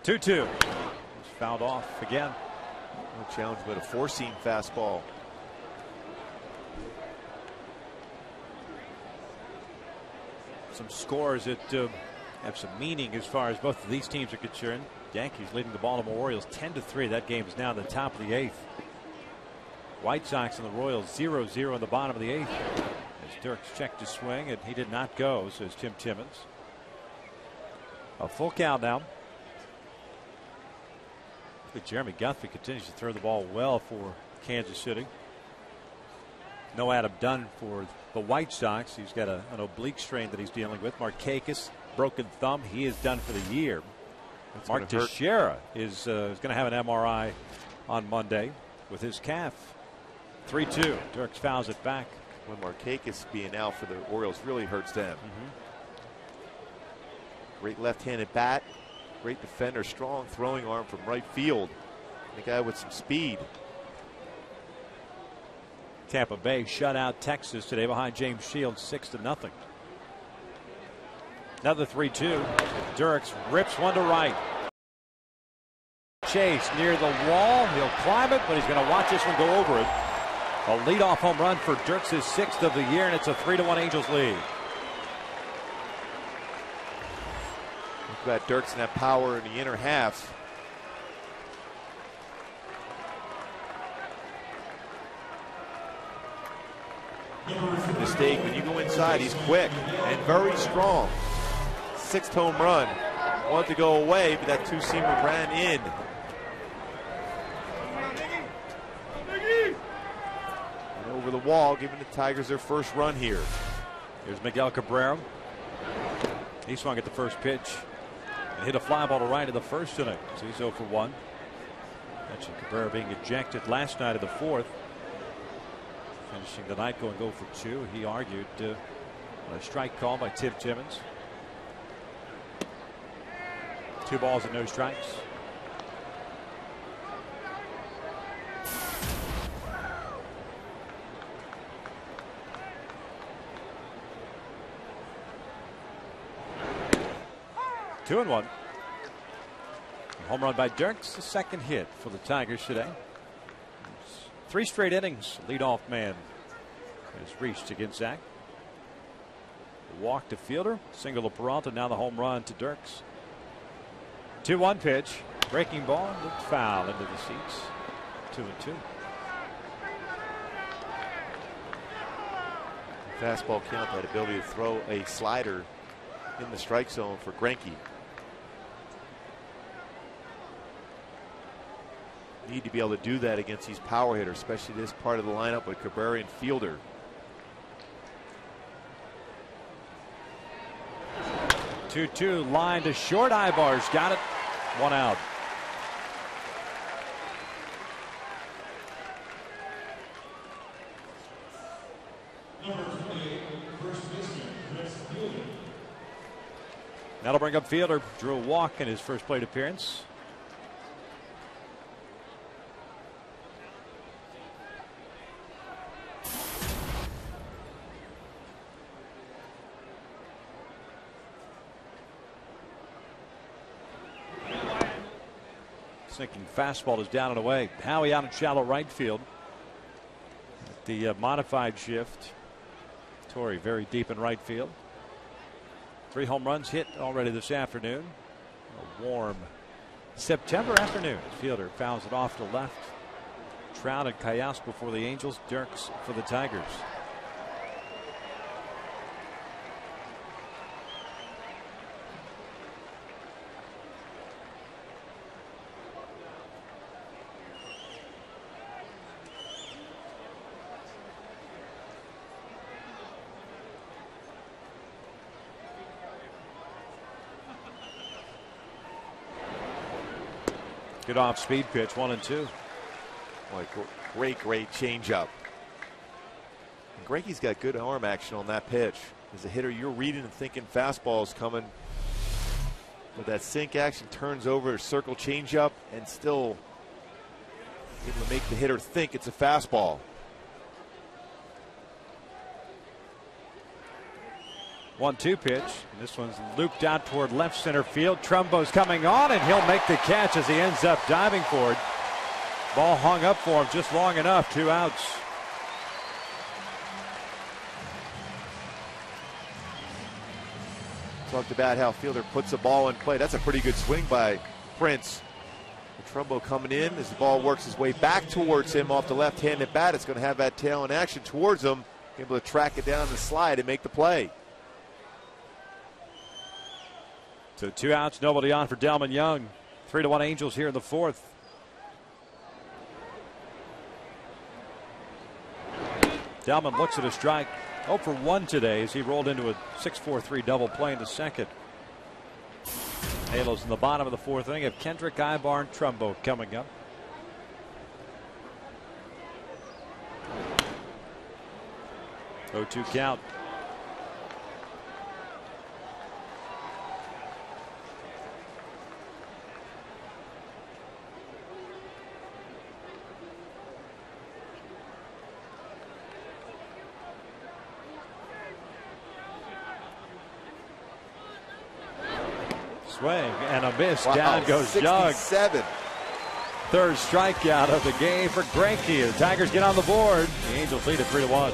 Speaker 5: Two. Fouled off again.
Speaker 4: No challenge, but a four-seam fastball.
Speaker 5: Some scores that have some meaning as far as both of these teams are concerned. Yankees leading the Baltimore Orioles 10-3. That game is now in the top of the 8th. White Sox and the Royals 0-0 in the bottom of the 8th. As Dirks checked his swing, and he did not go, says Tim Timmons. A full count now. Jeremy Guthrie continues to throw the ball well for Kansas City. No Adam Dunn for the White Sox. He's got an oblique strain that he's dealing with. Markakis, broken thumb. He is done for the year.
Speaker 4: That's
Speaker 5: Mark Teixeira is going to have an MRI on Monday with his calf. 3-2. Dirks fouls it back.
Speaker 4: When Markakis being out for the Orioles really hurts them. Great left-handed bat. Great defender, strong throwing arm from right field. The guy with some speed.
Speaker 5: Tampa Bay shut out Texas today behind James Shields 6-0. Another 3-2. Dirks rips one to right. Chase near the wall. He'll climb it, but he's going to watch this one go over it. A leadoff home run for Dirks, his 6th of the year, and it's a 3-1 Angels lead.
Speaker 4: Got Dirks and that power in the inner half. Mistake when you go inside, he's quick and very strong. 6th home run. Wanted to go away, but that two-seamer ran in. And over the wall, giving the Tigers their first run here.
Speaker 5: Here's Miguel Cabrera. He swung at the first pitch. Hit a fly ball to right in the first inning. So he's 0 for 1. Mentioned Cabrera being ejected last night of the 4th. Finishing the night going 0 for 2. He argued on a strike call by Tim Timmons. 2 balls and no strikes. Two and 1. Home run by Dirks, the 2nd hit for the Tigers today. 3 straight innings. Leadoff man has reached against Zach. Walk to fielder, single to Peralta. Now the home run to Dirks. 2-1 pitch, breaking ball, looked foul into the seats. 2-2.
Speaker 4: Fastball count, that ability to throw a slider in the strike zone for Greinke. Need to be able to do that against these power hitters, especially this part of the lineup with Cabrera and Fielder.
Speaker 5: Two line to short. Ibar's got it. 1 out. That'll bring up Fielder. Drew a walk in his first plate appearance. Sinking fastball is down and away. Howie out in shallow right field. The modified shift. Torrey very deep in right field. 3 home runs hit already this afternoon. A warm September afternoon. Fielder fouls it off to left. Trout and Kayasco for the Angels. Dirks for the Tigers. Good off-speed pitch, 1-2.
Speaker 4: Boy, great changeup. And Greinke's got good arm action on that pitch. As a hitter, you're reading and thinking fastball is coming. But that sink action turns over, circle changeup, and still able to make the hitter think it's a fastball.
Speaker 5: 1-2 pitch. And this one's looped out toward left center field. Trumbo's coming on, and he'll make the catch as he ends up diving for it. Ball hung up for him just long enough. 2 outs.
Speaker 4: Talked about how fielder puts a ball in play. That's a pretty good swing by Prince. Trumbo coming in as the ball works its way back towards him off the left-handed bat. It's going to have that tail in action towards him. Able to track it down the slide and make the play.
Speaker 5: So 2 outs, nobody on for Delman Young. 3-1 Angels here in the 4th. Delman looks at a strike. 0 for 1 today as he rolled into a 6-4-3 double play in the second. Halos in the bottom of the 4th inning of Kendrick, Ibar, and Trumbo coming up. Oh, 2 count. Swing and a miss.
Speaker 4: Wow,
Speaker 5: Down goes
Speaker 4: 67.
Speaker 5: Jug. 3rd strikeout of the game for Greinke. The Tigers get on the board. The Angels lead at 3-1.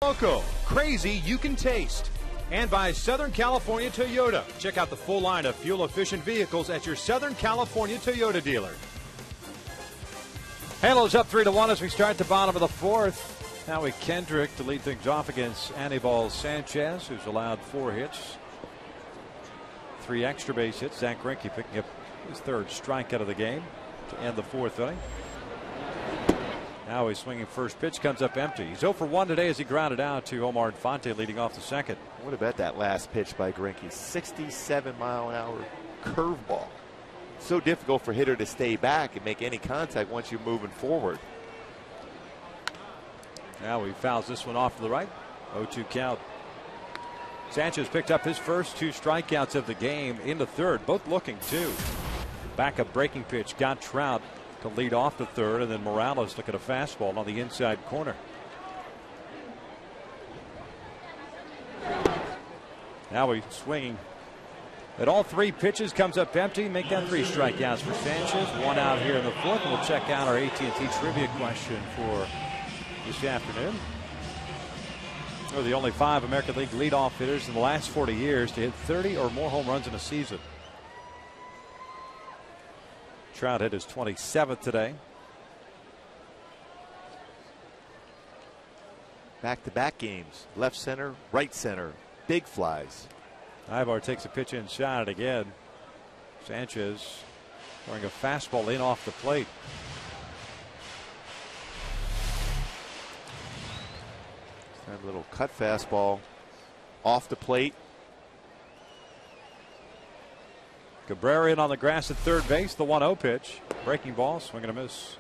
Speaker 3: Loco, crazy you can taste. And by Southern California Toyota. Check out the full line of fuel-efficient vehicles at your Southern California Toyota dealer.
Speaker 5: Halos up 3-1 as we start the bottom of the 4th. Howie Kendrick to lead things off against Anibal Sanchez, who's allowed 4 hits. 3 extra base hits. Zach Greinke picking up his 3rd strikeout of the game to end the 4th inning. Now he's swinging first pitch, comes up empty. He's 0 for 1 today as he grounded out to Omar Infante leading off the 2nd.
Speaker 4: What about that last pitch by Greinke? 67-mile-an-hour curveball. So difficult for a hitter to stay back and make any contact once you're moving forward.
Speaker 5: Now he fouls this one off to the right. 0-2 count. Sanchez picked up his first 2 strikeouts of the game in the 3rd, both looking too. Backup breaking pitch got Trout to lead off the 3rd, and then Morales look at a fastball on the inside corner. Now he's swinging at all 3 pitches, comes up empty. Make that 3 strikeouts for Sanchez. 1 out here in the 4th. We'll check out our AT&T trivia question for this afternoon. We're the only 5 American League leadoff hitters in the last 40 years to hit 30 or more home runs in a season. Trout hit his 27th today.
Speaker 4: back-to-back games. Left center, right center. Big flies.
Speaker 5: Ibar takes a pitch inside again. Sanchez throwing a fastball in off the plate.
Speaker 4: That little cut fastball off the plate.
Speaker 5: Cabrera in on the grass at third base. The 1-0 pitch. Breaking ball. Swing and a miss.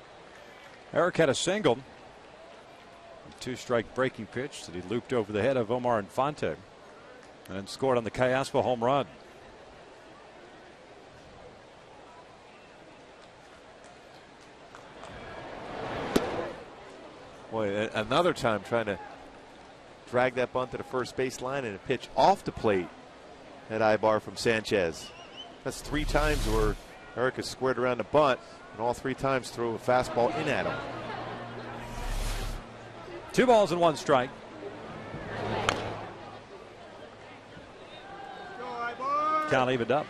Speaker 5: Eric had a single. A 2-strike breaking pitch that he looped over the head of Omar Infante. And then scored on the Callaspo home run.
Speaker 4: Boy, another time trying to drag that bunt to the first base line, and a pitch off the plate at Ibar from Sanchez. That's 3 times where Eric has squared around the bunt, and all 3 times threw a fastball in at him.
Speaker 5: 2 balls and 1 strike. Count evened up.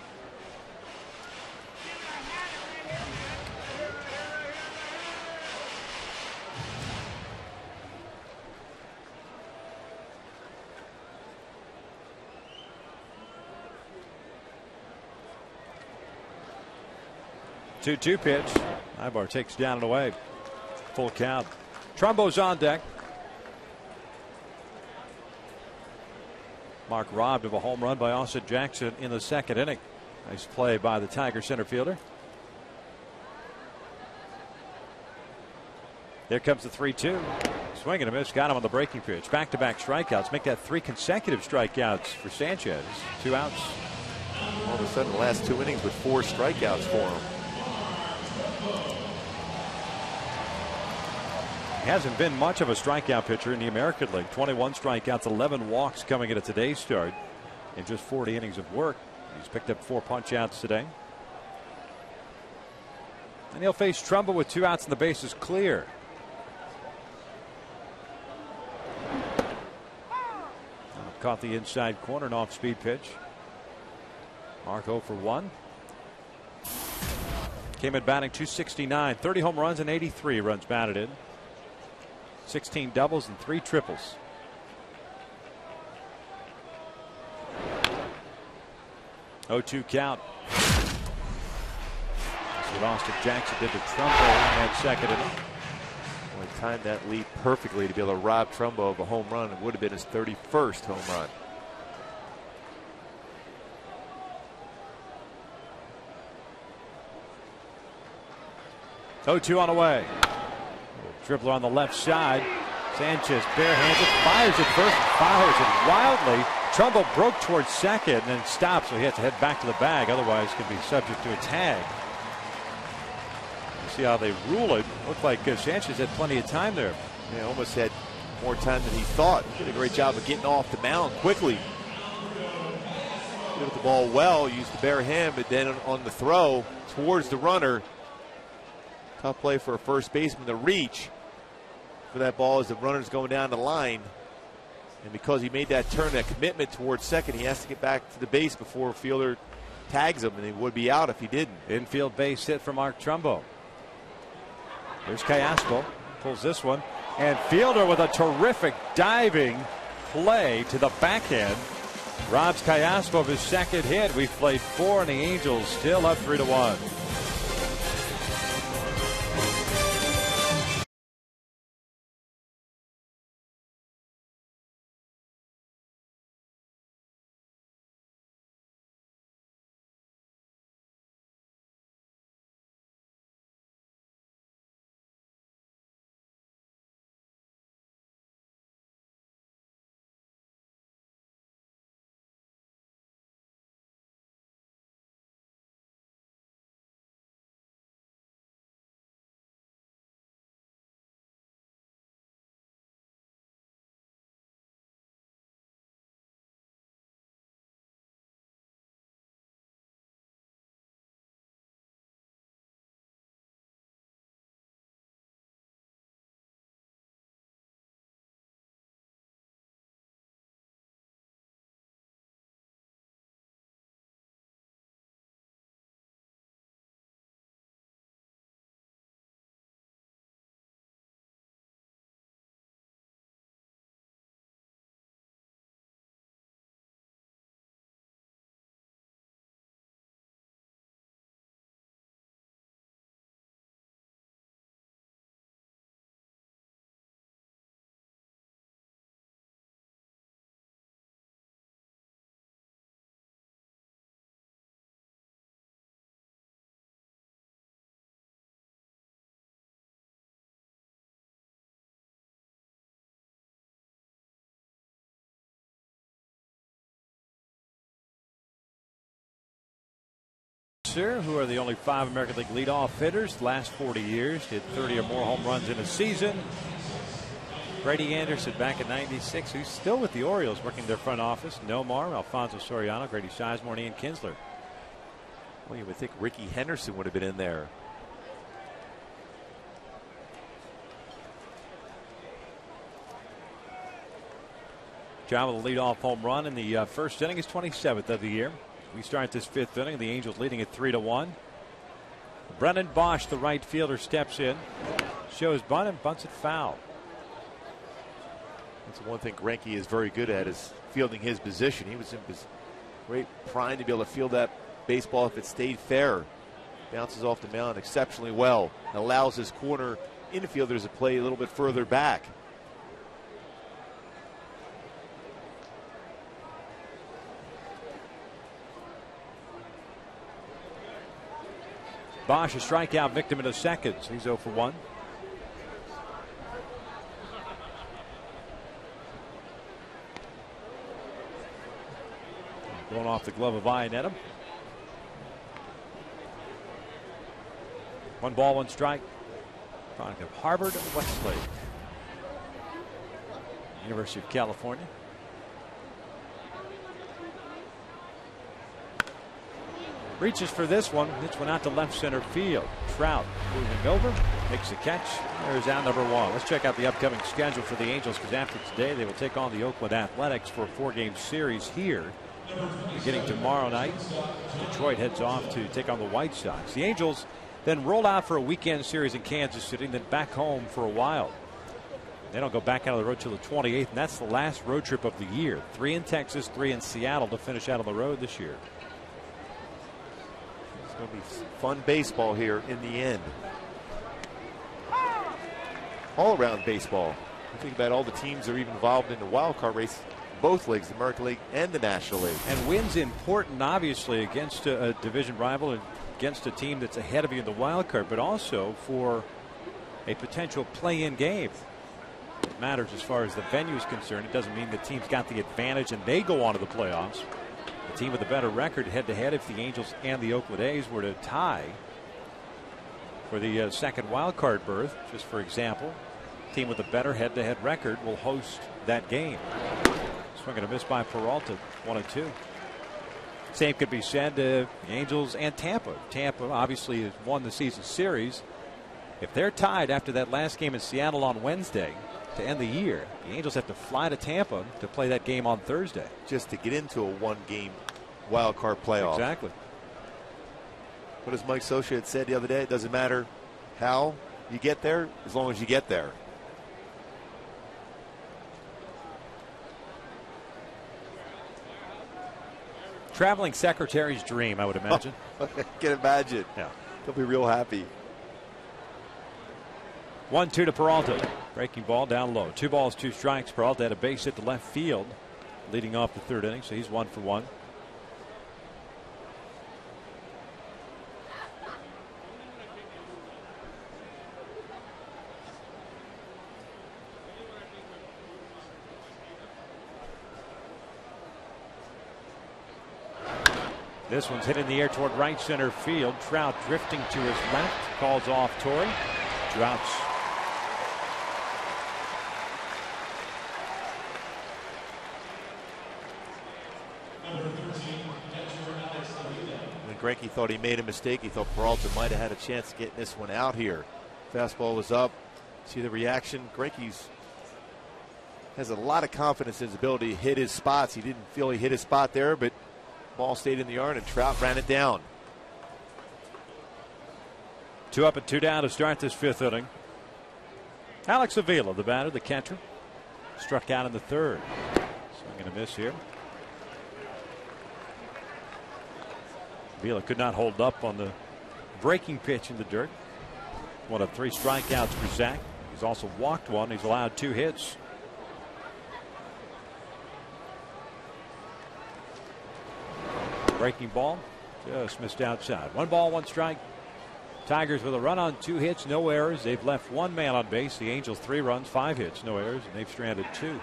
Speaker 5: Two pitch. Ibar takes down and away. Full count. Trumbo's on deck. Mark robbed of a home run by Austin Jackson in the 2nd inning. Nice play by the Tiger center fielder. There comes the 3-2. Swing and a miss. Got him on the breaking pitch. Back-to-back strikeouts. Make that 3 consecutive strikeouts for Sanchez. 2 outs.
Speaker 4: All of a sudden, the last 2 innings with 4 strikeouts for him.
Speaker 5: He hasn't been much of a strikeout pitcher in the American League. 21 strikeouts, 11 walks coming into today's start in just 40 innings of work. He's picked up 4 punch outs today. And he'll face Trumbo with 2 outs and the bases clear. Caught the inside corner, an off-speed pitch. Mark 0 for 1. Came in batting .269, 30 home runs and 83 runs batted in. 16 doubles and 3 triples. Oh-2 count. That's what Austin Jackson did to Trumbo in that 2nd inning.
Speaker 4: Well, he timed that lead perfectly to be able to rob Trumbo of a home run. It would have been his 31st home run.
Speaker 5: Oh-2 on the way. Dribbler on the left side. Sanchez barehanded, fires at first, fires it wildly. Trumbo broke towards second and then stopped, so he has to head back to the bag. Otherwise, could be subject to a tag. See how they rule it. Looked like Sanchez had plenty of time there.
Speaker 4: Yeah, almost had more time than he thought. He did a great job of getting off the mound quickly. Did the ball well, used the bare hand, but then on the throw towards the runner. Tough play for a first baseman to reach for that ball as the runner's going down the line. And because he made that turn, that commitment towards second, he has to get back to the base before a fielder tags him, and he would be out if he didn't.
Speaker 5: Infield base hit for Mark Trumbo. There's Callaspo, pulls this one, and Fielder with a terrific diving play to the backhand. Robs Callaspo of his 2nd hit. We've played 4 and the Angels still up 3-1. Spencer, who are the only 5 American League leadoff hitters the last 40 years, hit 30 or more home runs in a season. Brady Anderson back in '96, who's still with the Orioles working their front office. Nomar, Alfonso Soriano, Grady Sizemore, and Ian Kinsler.
Speaker 4: Well, you would think Ricky Henderson would have been in there.
Speaker 5: Job with a leadoff home run in the first inning, is 27th of the year. We start this 5th inning. The Angels leading it 3-1. Brennan Bosch, the right fielder, steps in, shows bunt and bunts it foul.
Speaker 4: That's the one thing Greinke is very good at, is fielding his position. He was in great prime to be able to field that baseball if it stayed fair. Bounces off the mound exceptionally well. And allows his corner infielders to play a little bit further back.
Speaker 5: Bosch, a strikeout victim in the second. He's 0 for 1. Going off the glove of Iannetta. 1 ball, 1 strike. Product of Harvard and Westlake, University of California. Reaches for this one. Hits one out to left center field. Trout moving over, makes the catch. There's out number 1. Let's check out the upcoming schedule for the Angels, because after today they will take on the Oakland Athletics for a 4-game series here. Beginning tomorrow night, Detroit heads off to take on the White Sox. The Angels then roll out for a weekend series in Kansas City, and then back home for a while. They don't go back out of the road till the 28th, and that's the last road trip of the year. 3 in Texas, 3 in Seattle to finish out on the road this year.
Speaker 4: It's going to be fun baseball here in the end. All around baseball. You think about all the teams that are even involved in the wild card race. Both leagues, the American League and the National League.
Speaker 5: And wins important, obviously, against a division rival and against a team that's ahead of you in the wild card, but also for a potential play-in game. It matters as far as the venue is concerned. It doesn't mean the team's got the advantage and they go on to the playoffs. The team with a better record head-to-head, if the Angels and the Oakland A's were to tie for the second wild card berth, just for example, team with a better head-to-head record will host that game. Swing and a miss by Peralta, 1-2. Same could be said to the Angels and Tampa. Tampa obviously has won the season series. If they're tied after that last game in Seattle on Wednesday to end the year, the Angels have to fly to Tampa to play that game on Thursday.
Speaker 4: Just to get into a 1-game wild card playoff.
Speaker 5: Exactly.
Speaker 4: What as Mike Scioscia had said the other day, it doesn't matter how you get there as long as you get there.
Speaker 5: Traveling secretary's dream, I would imagine.
Speaker 4: I can imagine.
Speaker 5: Yeah.
Speaker 4: He'll be real happy.
Speaker 5: 1-2 to Peralta. Breaking ball down low. 2 balls, 2 strikes. Peralta had a base hit to left field leading off the 3rd inning, so he's 1 for 1. This one's hit in the air toward right center field. Trout drifting to his left. Calls off Torrey. Drops.
Speaker 4: When Greinke thought he made a mistake, he thought Peralta might have had a chance of getting this one out here. Fastball was up. See the reaction. Greinke has a lot of confidence in his ability to hit his spots. He didn't feel he hit his spot there, but ball stayed in the yard and Trout ran it down.
Speaker 5: 2 up and 2 down to start this 5th inning. Alex Avila, the batter, the catcher, struck out in the 3rd. Swing and a miss here. Avila could not hold up on the breaking pitch in the dirt. 1 of 3 strikeouts for Zach. He's also walked 1. He's allowed 2 hits. Breaking ball just missed outside. 1 ball, 1 strike. Tigers with a run on 2 hits, no errors. They've left 1 man on base. The Angels 3 runs, 5 hits, no errors, and they've stranded 2.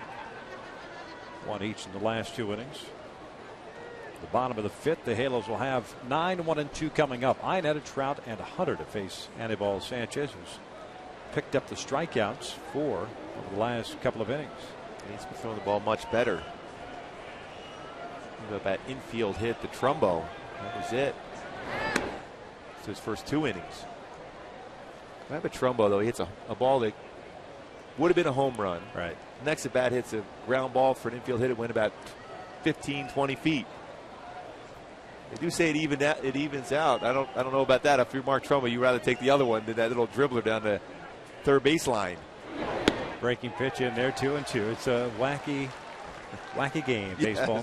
Speaker 5: 1 each in the last 2 innings. The bottom of the fifth, the Halos will have 9, 1, and 2 coming up. Iannetta, Trout, and Hunter to face Anibal Sanchez, who's picked up the strikeouts over the last couple of innings.
Speaker 4: He's been throwing the ball much better. That infield hit the Trumbo. That was it. It's his first 2 innings. I have a Trumbo, though. He hits a ball that would have been a home run.
Speaker 5: Right.
Speaker 4: Next at bat hits a ground ball for an infield hit. It went about 15, 20 feet. They do say it evens out. I don't know about that. If you're Mark Trumbo, you'd rather take the other one than that little dribbler down the third baseline.
Speaker 5: Breaking pitch in there, 2-2. It's a wacky game, baseball.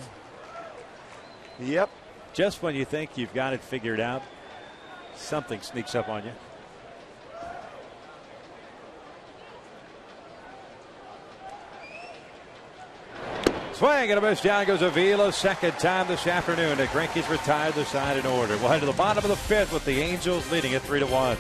Speaker 4: Yep.
Speaker 5: Just when you think you've got it figured out, something sneaks up on you. Swing and a miss. Down goes Avila. Second time this afternoon. The Greinke's retired the side in order. We'll head to the bottom of the fifth with the Angels leading at 3-1.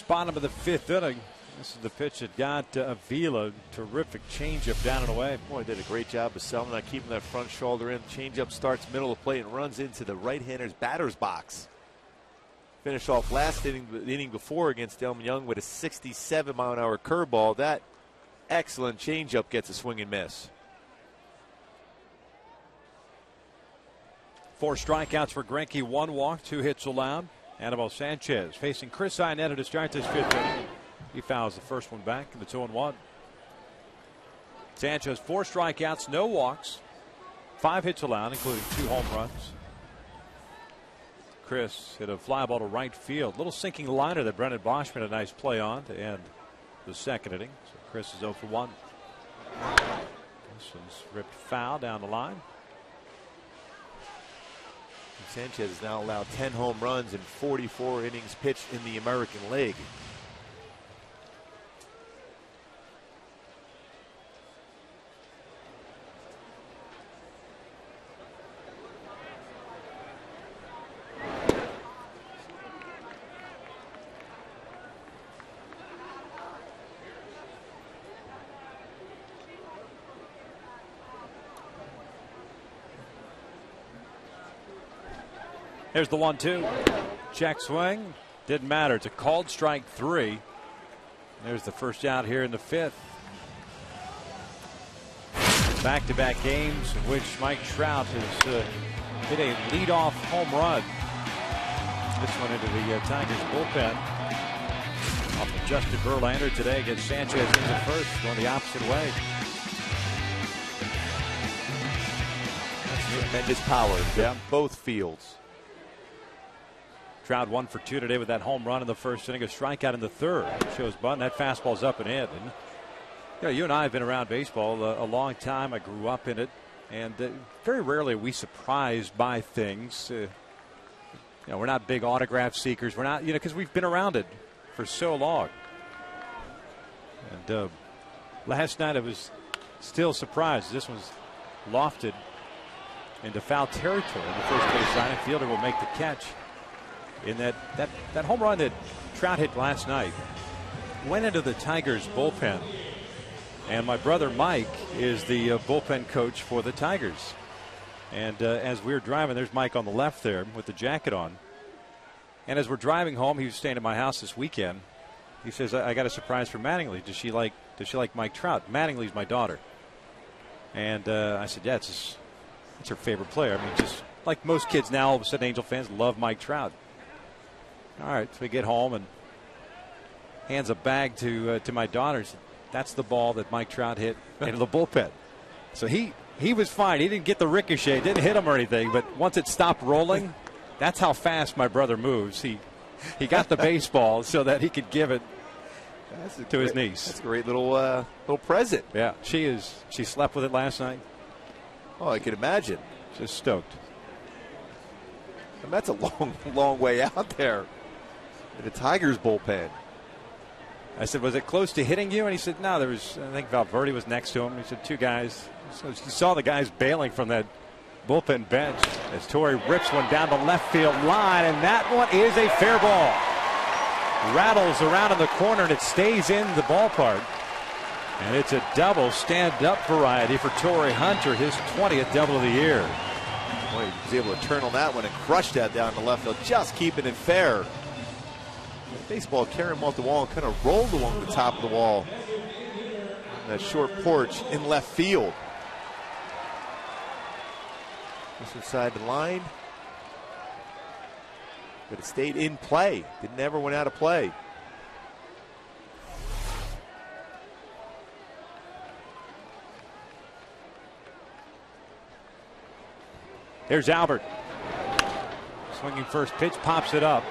Speaker 5: Bottom of the fifth inning. This is the pitch that got Avila. Terrific changeup down and away.
Speaker 4: Boy, did a great job of selling that, keeping that front shoulder in. Changeup starts middle of the plate and runs into the right-hander's batter's box. Finished off last inning, the inning before against Delman Young with a 67-mile-an-hour curveball. That excellent changeup gets a swing and miss.
Speaker 5: 4 strikeouts for Greinke, 1 walk, 2 hits allowed. Anibal Sanchez facing Chris Iannetta to start this fifth inning. He fouls the first one back in the 2-1. Sanchez 4 strikeouts, no walks, 5 hits allowed, including 2 home runs. Chris hit a fly ball to right field. Little sinking liner that Brennan Bosch made a nice play on to end the second inning. So Chris is 0 for 1. This one's ripped foul down the line.
Speaker 4: Sanchez has now allowed 10 home runs in 44 innings pitched in the American League.
Speaker 5: Here's the 1-2. Check swing. Didn't matter. It's a called strike 3. There's the first out here in the fifth. Back-to-back games in which Mike Trout has hit a leadoff home run. This one into the Tigers bullpen. Off of Justin Verlander today against Sanchez into first, going the opposite way.
Speaker 4: That's tremendous power down both fields.
Speaker 5: Trout 1 for 2 today with that home run in the first inning. A strikeout in the third. Shows Button. That fastball's up and in. And You know, you and I have been around baseball a long time. I grew up in it, and very rarely are we surprised by things. You know, we're not big autograph seekers. We're not, you know, because we've been around it for so long. And last night I was still surprised. This was lofted into foul territory. In the first base side, fielder will make the catch. In that home run that Trout hit last night went into the Tigers bullpen. And my brother Mike is the bullpen coach for the Tigers. And as we were driving, there's Mike on the left there with the jacket on. And as we're driving home, he was staying at my house this weekend. He says, I got a surprise for Mattingly. Does she like Mike Trout? Mattingly's my daughter. And I said, yeah, it's her favorite player. I mean, just like most kids now, all of a sudden Angel fans love Mike Trout. All right, so we get home and hands a bag to my daughter. Said, that's the ball that Mike Trout hit into the bullpen. So he was fine. He didn't get the ricochet, didn't hit him or anything. But once it stopped rolling, that's how fast my brother moves. He got the baseball so that he could give it to his niece.
Speaker 4: That's a great little present.
Speaker 5: Yeah, she slept with it last night.
Speaker 4: Oh, I can imagine.
Speaker 5: Just stoked.
Speaker 4: And that's a long way out there in the Tigers bullpen.
Speaker 5: I said, was it close to hitting you? And he said, no, there was, I think Valverde was next to him. He said, two guys. So you saw the guys bailing from that bullpen bench as Torrey rips one down the left field line, and that one is a fair ball. Rattles around in the corner, and it stays in the ballpark. And it's a double stand-up variety for Torrey Hunter, his 20th double of the year.
Speaker 4: Boy, he was able to turn on that one and crush that down the left field, just keeping it fair. The baseball carried him off the wall and kind of rolled along the top of the wall. That short porch in left field. Just inside the line. But it stayed in play. It never went out of play.
Speaker 5: Here's Albert. Swinging first pitch, pops it up.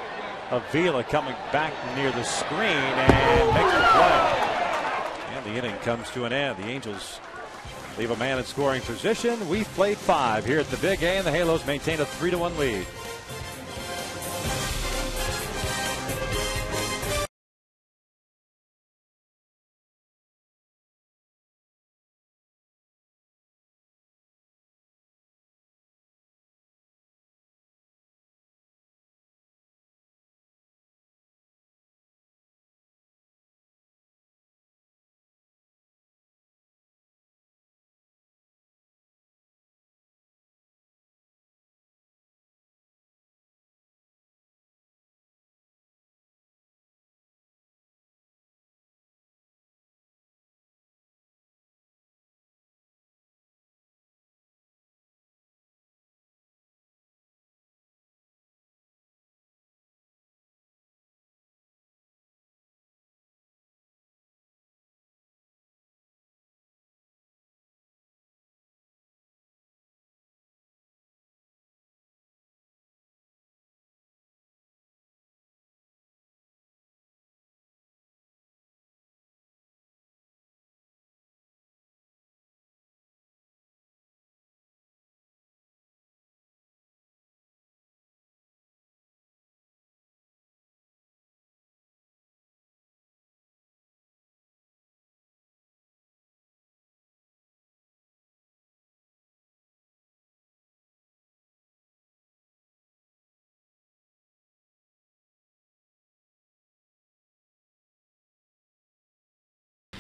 Speaker 5: Avila coming back near the screen and makes the play. And the inning comes to an end. The Angels leave a man in scoring position. We've played 5 here at the Big A, and the Halos maintain a 3-1 lead.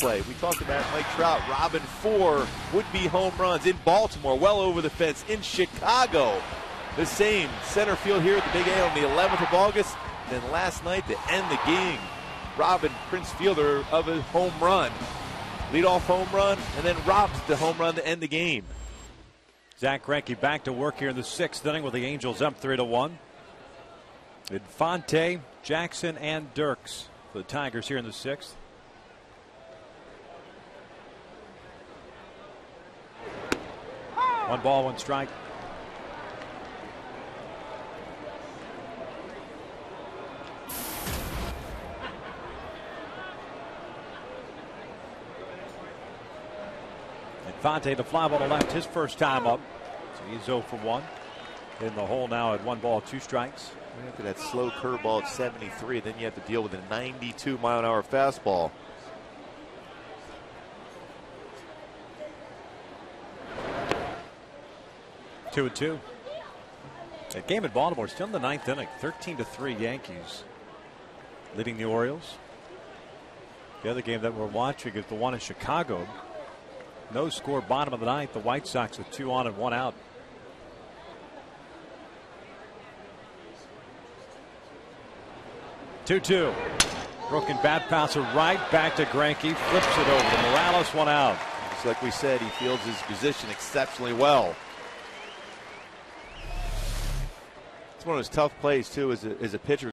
Speaker 4: We talked about Mike Trout robbing 4 would-be home runs in Baltimore, well over the fence in Chicago. The same center field here at the Big A on the 11th of August. Then last night to end the game, robbing Prince Fielder of a home run. Leadoff home run, and then robbed the home run to end the game.
Speaker 5: Zach Greinke back to work here in the 6th inning with the Angels up 3-1. Infante, Jackson, and Dirks for the Tigers here in the 6th. One ball, one strike. Infante, the fly ball to left, his first time up. So he's 0 for 1. In the hole now at 1 ball, 2 strikes.
Speaker 4: Look at that slow curveball at 73. Then you have to deal with a 92-mile-an-hour fastball.
Speaker 5: Two and 2. That game at Baltimore still in the 9th inning. 13-3 Yankees leading the Orioles. The other game that we're watching is the one in Chicago. No score, bottom of the 9th. The White Sox with 2 on and 1 out. Two. Broken bat bouncer right back to Greinke. Flips it over to Morales, 1 out.
Speaker 4: Just like we said, he fields his position exceptionally well. It's one of those tough plays, too, as a pitcher.